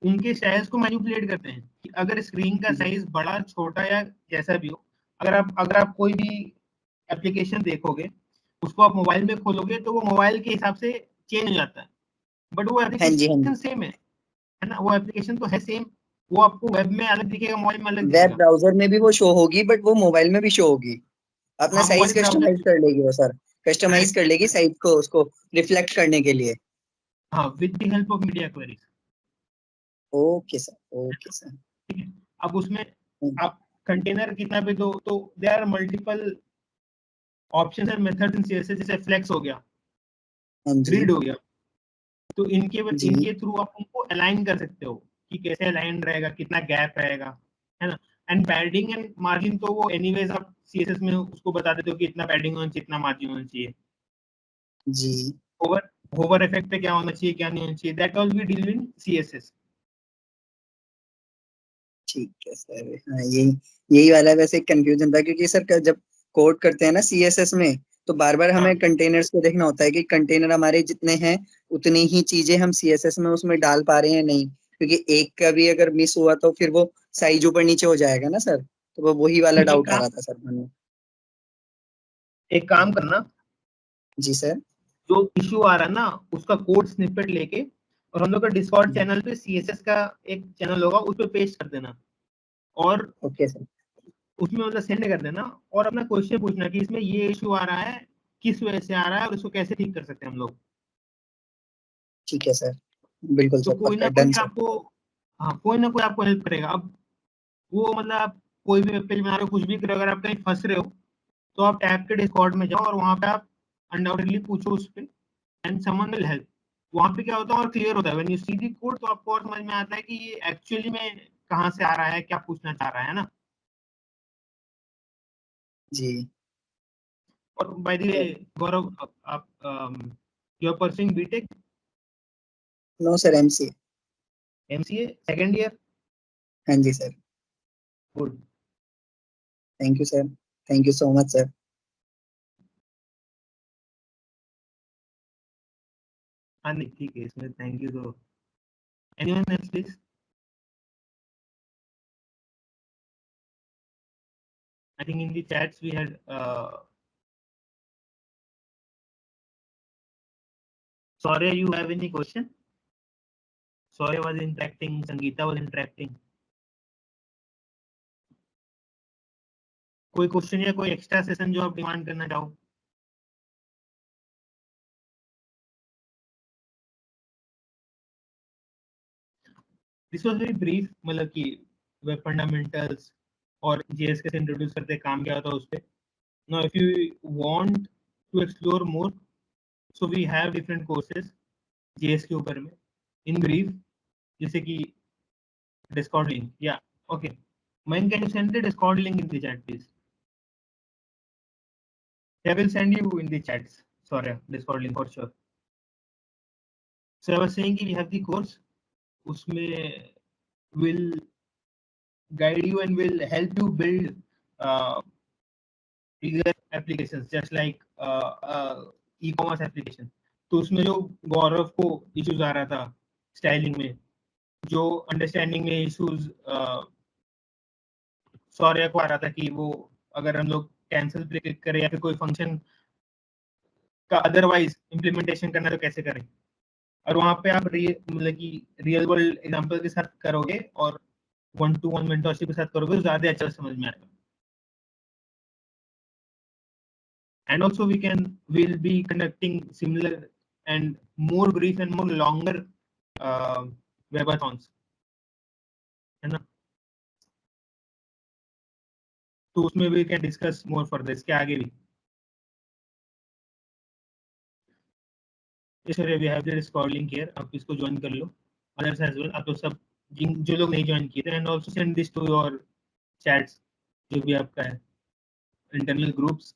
उनके साइज को मैनिपुलेट करते हैं कि अगर स्क्रीन का जी. साइज बड़ा छोटा या जैसा भी हो, अगर आप कोई भी एप्लीकेशन देखोगे, उसको आप मोबाइल में खोलोगे, तो वो मोबाइल के हिसाब से चेंज हो जाता है. बट वो हाँ जी. हाँ जी. एप्लीकेशन सेम है ना, वो एप्लीकेशन तो है सेम. वो आपको वेब में अलग दिखेगा, मोबाइल में अलग वेब दिखेगा. ब्राउजर में भी वो शो होगी, बट वो मोबाइल में भी शो होगी. अपना हाँ, साइज मोबाइल ब्राउजर. कस्टमाइज कर लेगी वो सर, कस्टमाइज करेक्ट, कर लेगी करेक्ट. साइज को, उसको रिफ्लेक्ट करने के लिए. हाँ, with the help of media queries. Okay sir. Okay sir. ठीक है. अब उसमें आप कंटेनर कितना भी दो, तो there are multiple option and method in CSS. जैसे फ्लेक्स हो गया, हाँ जी. ग्रिड हो गया, तो इनके जी. इनके थ्रू आप उनको अलाइन कर सकते हो कि कैसे अलाइन रहेगा, कितना गैप रहेगा, है ना. एंड पैडिंग एंड मार्जिन तो वो एनीवेज आप सीएसएस में उसको बता देते हो कि इतना पैडिंग होना चाहिए, इतना मार्जिन होना चाहिए। जी ओवर इफेक्ट पे क्या होना चाहिए, क्या नहीं होना चाहिए, that all we deal in CSS. ठीक है सर। हाँ, यही वाला वैसे कंफ्यूजन था, क्योंकि सर जब कोड करते हैं ना सीएसएस में, तो बार बार हमें हाँ। कंटेनर्स को देखना होता है कि कंटेनर हमारे जितने हैं उतनी ही चीजें हम सीएसएस में उसमें डाल पा रहे हैं नहीं, क्योंकि एक का भी अगर मिस हुआ तो फिर वो साइज ऊपर नीचे हो जाएगा ना सर। तो वो वही वाला एक डाउट आ काम रहा था सर मन एक काम करना, जी सर। जो इशू आ रहा है ना उसका कोड स्निपेट लेके और हम लोग का डिस्कॉर्ड चैनल पे सीएसएस का एक चैनल होगा, उस पे पेस्ट कर देना और ओके सर। उसमें मतलब सेंड कर देना और अपना क्वेश्चन पूछना कि इसमें ये इशू आ रहा है, किस वजह से आ रहा है और उसको कैसे ठीक कर सकते हैं हम लोग। ठीक है सर, बिल्कुल तो सर, कोई पक्का ना डन कोई सर। आपको, हाँ कोई ना कोई आपको हेल्प करेगा। अब वो मतलब आप कोई भी वेब पेज बना रहे हो, कुछ भी कर रहे हो, अगर आप कहीं फंस रहे हो तो आप टैब के डिस्कॉर्ड में जाओ और वहां पे आप अनडाउटेडली पूछो उस पे एंड समवन विल हेल्प। वहां पे क्या होता है और क्लियर होता है, when you see the code तो आपको और समझ में आता है कि ये एक्चुअली में कहाँ से आ रहा है, क्या पूछना चाह रहा है ना। जी। और बाय द वे गौरव, आप you are pursuing BTech, no sir, MC. MCA second year? हाँ जी sir. Good. Thank you sir, thank you so much sir. हाँ नहीं ठीक है, इसमें थैंक यू तो anyone else please. I think in the chats we had Sorry, you have any question? Sorry was interacting, Sangeeta was interacting. कोई question या कोई extra session जो आप डिमांड करना चाहो? दिस वाज वेरी ब्रीफ, मतलब कि वेब फंडामेंटल्स और जेएस कैसे इंट्रोड्यूस करते हैं, काम क्या होता है उस पे। Now if you want to explore more, so we have different courses JS के ऊपर में इन ब्रीफ, जैसे कि डिस्कॉर्ड लिंक या okay man, can you send the Discord link in the chat please? I will send you in the chats. Sorry, Discord link for sure. So I was saying कि we have the course, उसमें will guide you and will help you build bigger applications just like e-commerce application. तो उसमें जो गौरव को issues आ रहा था styling में, जो अंडरस्टैंडिंग में इश्यूज सौर्य को आ रहा था कि वो अगर हम लोग कैंसिल पे क्लिक करें या फिर कोई फंक्शन का अदरवाइज इम्प्लीमेंटेशन करना तो कैसे करें, और वहां पे आप मतलब कि रियल वर्ल्ड एग्जांपल के साथ करोगे और 1-to-1 मेंटरशिप के साथ करोगे तो ज्यादा अच्छा समझ में आएगा। And also will be conducting similar and more brief and more longer webathons, है ना। तो उसमें भी कैन डिस्कस मोर फर्दर, इसके आगे भी। Sir we have the Discord link here, आप इसको ज्वाइन कर लो, अदर्स एज वेल। आप लोग सब जो लोग नहीं ज्वाइन किए थे, and also send this to your chats, जो भी आपका है internal groups,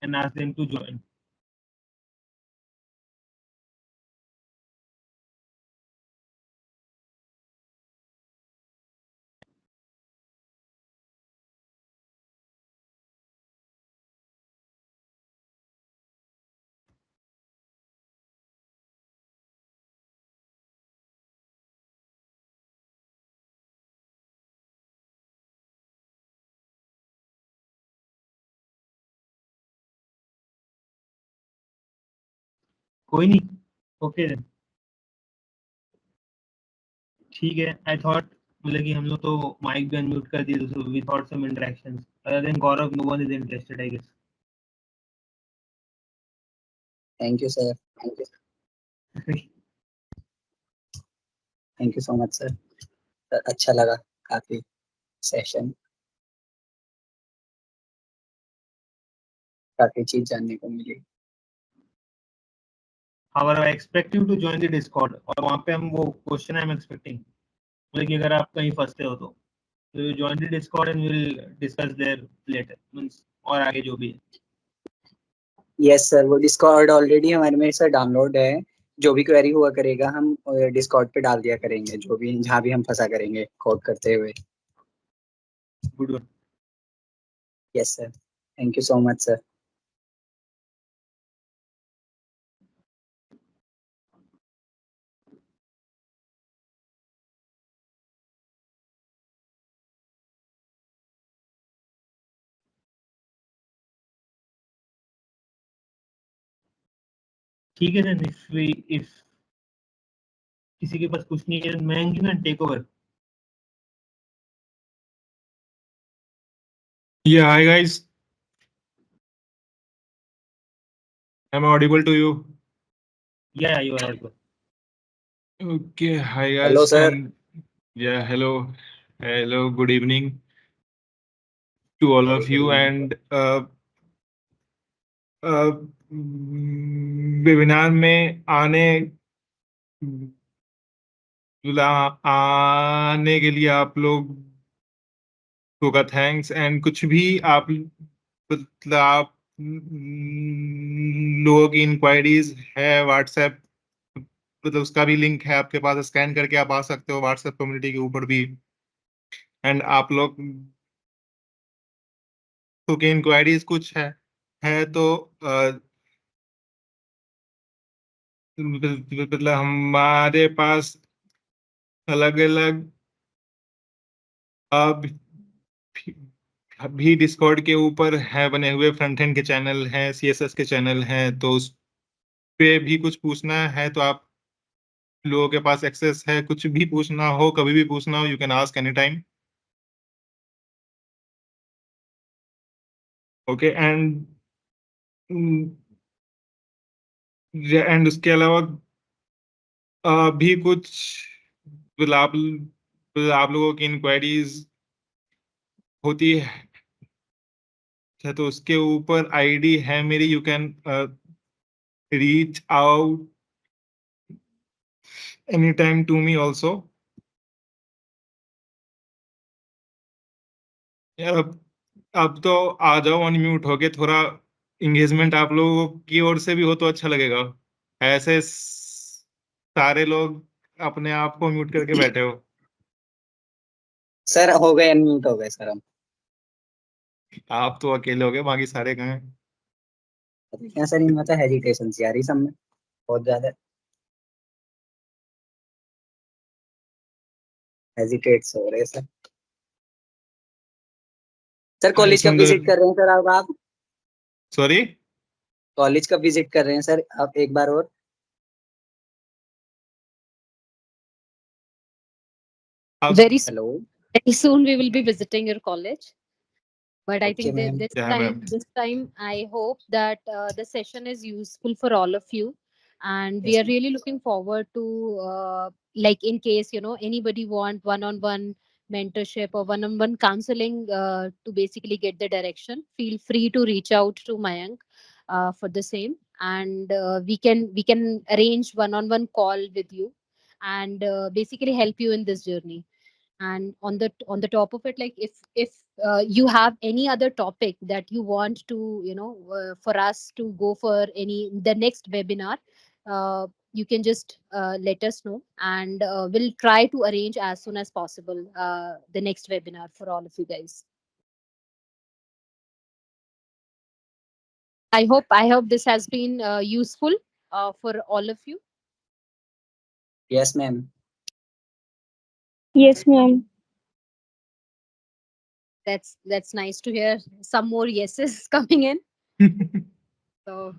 and ask them to join. कोई नहीं, ओके देन, ठीक है। आई थॉट मतलब कि हम लोग तो माइक भी अनम्यूट कर दिए, तो we thought some interactions other than Gaurav, no one is interested I guess. Thank you sir, thank you so much sir. अच्छा लगा काफी सेशन, काफी चीज जानने को मिली। However, I expect you to join the Discord और वहाँ पे हम वो क्वेश्चन आई एम एक्सपेक्टिंग, मतलब कि अगर आप कहीं फंसते हो तो So you join the Discord and we'll discuss there later. Means और आगे जो भी है. यस सर, वो डिस्कॉर्ड ऑलरेडी हमारे में सर डाउनलोड है। जो भी क्वेरी हुआ करेगा हम डिस्कॉर्ड पे डाल दिया करेंगे, जो भी जहाँ भी हम फंसा करेंगे कोड करते हुए। Good one. Yes sir, thank you so much sir. ठीक है then if किसी के पास कुछ नहीं है मैं take over. Yeah, hi guys. Am I audible to you? Yeah, you are good. Okay, hi hello guys, sir. and yeah, hello, good evening to all of you, and webinar में आने के लिए आप लोग का थैंक्स। एंड कुछ भी आप मतलब आप लोगों की इंक्वायरीज है व्हाट्सएप, मतलब उसका भी लिंक है आपके पास, स्कैन करके आप आ सकते हो व्हाट्सएप कम्युनिटी के ऊपर भी। एंड आप लोग की इंक्वायरीज कुछ है तो मतलब हमारे पास अलग अलग भी डिस्कॉर्ड के ऊपर है बने हुए फ्रंट एंड के चैनल हैं, सीएसएस के चैनल हैं, तो उस पे भी कुछ पूछना है तो आप लोगों के पास एक्सेस है। कुछ भी पूछना हो, कभी भी पूछना हो, you can ask any time. Okay, and उसके अलावा भी कुछ मतलब आप लोगों की इंक्वायरीज होती है तो उसके ऊपर आईडी है मेरी, you can reach out any time to me also. यार अब तो आ जाओ अनम्यूट होके, थोड़ा इंगेजमेंट आप लोगों की ओर से भी हो तो अच्छा लगेगा। ऐसे सारे लोग अपने आप को म्यूट करके बैठे हो। सर हो गए, अनम्यूट हो गए सर हम। आप तो अकेले हो गए, बाकी सारे कहाँ हैं? क्या सर, इनमें तो हेजिटेशन सी आ रही सब में, बहुत ज्यादा हेजिटेट्स हो रहे सर। सर कॉलेज कब सुंदर, विजिट कर रहे हैं सर आप? सॉरी, कॉलेज कब विजिट कर रहे हैं सर आप, एक बार और? आप Very hello. very soon we will be visiting your college. But I okay think that ma'am. क्या है ma'am? this time, I hope that the session is useful for all of you, and we yes are really looking forward to like in case anybody want one-on-one mentorship or one-on-one counseling to basically get the direction. Feel free to reach out to Mayank for the same, and we can arrange one-on-one call with you, and basically help you in this journey. And on the top of it, like if you have any other topic that you want to for us to go for any the next webinar, you can just let us know, and we'll try to arrange as soon as possible the next webinar for all of you guys. I hope this has been useful for all of you. Yes ma'am. Yes, ma'am. That's nice to hear some more yeses coming in. So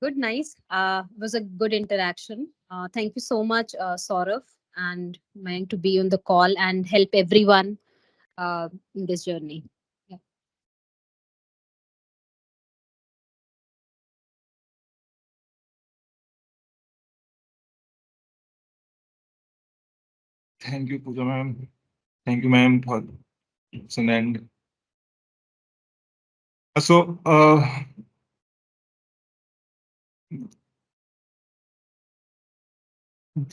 good, nice. It was a good interaction. Thank you so much, Saurav and Mayank, to be on the call and help everyone in this journey. Yeah. Thank you Pooja ma'am, thank you ma'am for and so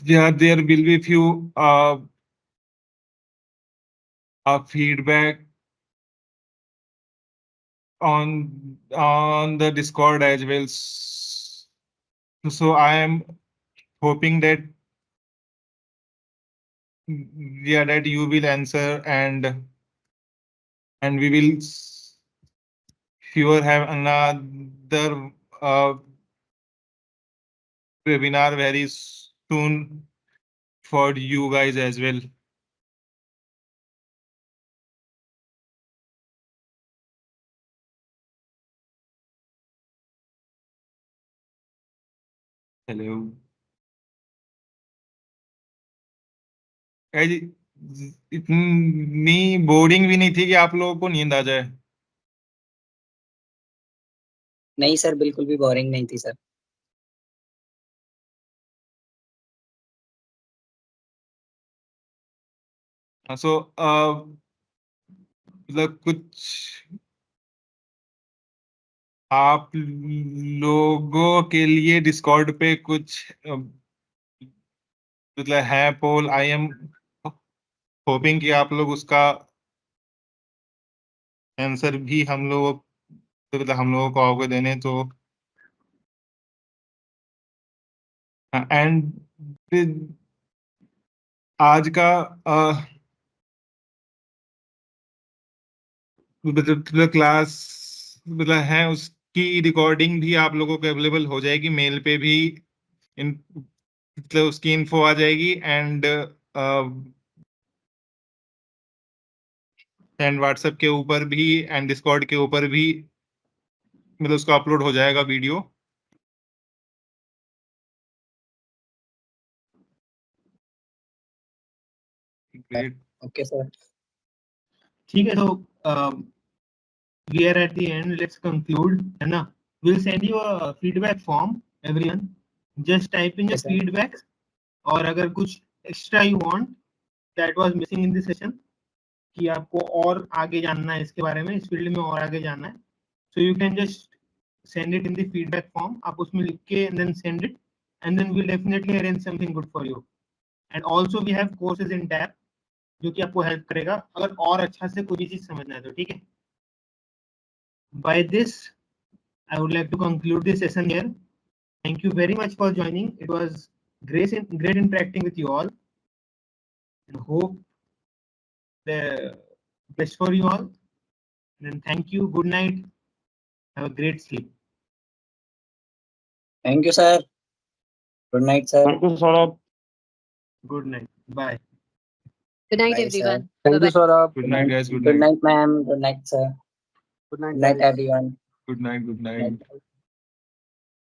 yeah, there will be few feedback on the Discord as well. So I am hoping that that you will answer, and we will sure have another webinar very soon for you guys as well. Hello. इतनी boring भी नहीं थी कि आप लोगों को नींद आ जाए। नहीं सर, बिल्कुल भी बोरिंग नहीं थी सर। सो मतलब कुछ आप लोगों के लिए डिस्कॉर्ड पे कुछ मतलब है पोल। आई एम होपिंग कि आप लोग उसका आंसर भी हम लोगों को आओगे देने। तो एंड आज का मतलब क्लास मतलब है उसकी रिकॉर्डिंग भी आप लोगों को अवेलेबल हो जाएगी, मेल पे भी मतलब उसकी इन्फो आ जाएगी, एंड व्हाट्सएप के ऊपर भी एंड डिस्कॉर्ड के ऊपर भी मतलब उसका अपलोड हो जाएगा वीडियो। ग्रेट। Okay sir. ठीक है, तो we are at the end, let's conclude, है ना? We'll send you a feedback form, everyone. Just type in your Yes, sir. feedback, और अगर कुछ extra you want that was missing in the session, कि आपको और आगे जानना है इसके बारे में, इस फील्ड में और आगे जानना है, so you can just send it in the feedback form. आप उसमें लिख के and then send it, and then we'll definitely arrange something good for you. And also we have courses in Tapp जो कि आपको हेल्प करेगा अगर और अच्छा से कोई भी चीज समझना है तो। ठीक है, by this I would like to conclude this session here. Thank you very much for joining. It was great interacting with you all, and hope the best for you all. And thank you. Good night. Have a great sleep. Thank you, sir. Good night, sir. Thank you, Saurabh. Good night. Bye. Good night, Bye, sir. everyone. Thank you, Bye-bye. Saurabh. Good night, guys. Good Good night. night, ma'am. Good night, sir. Good night, Good night, guys. everyone. Good night. Good night.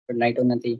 Good night, Unnati.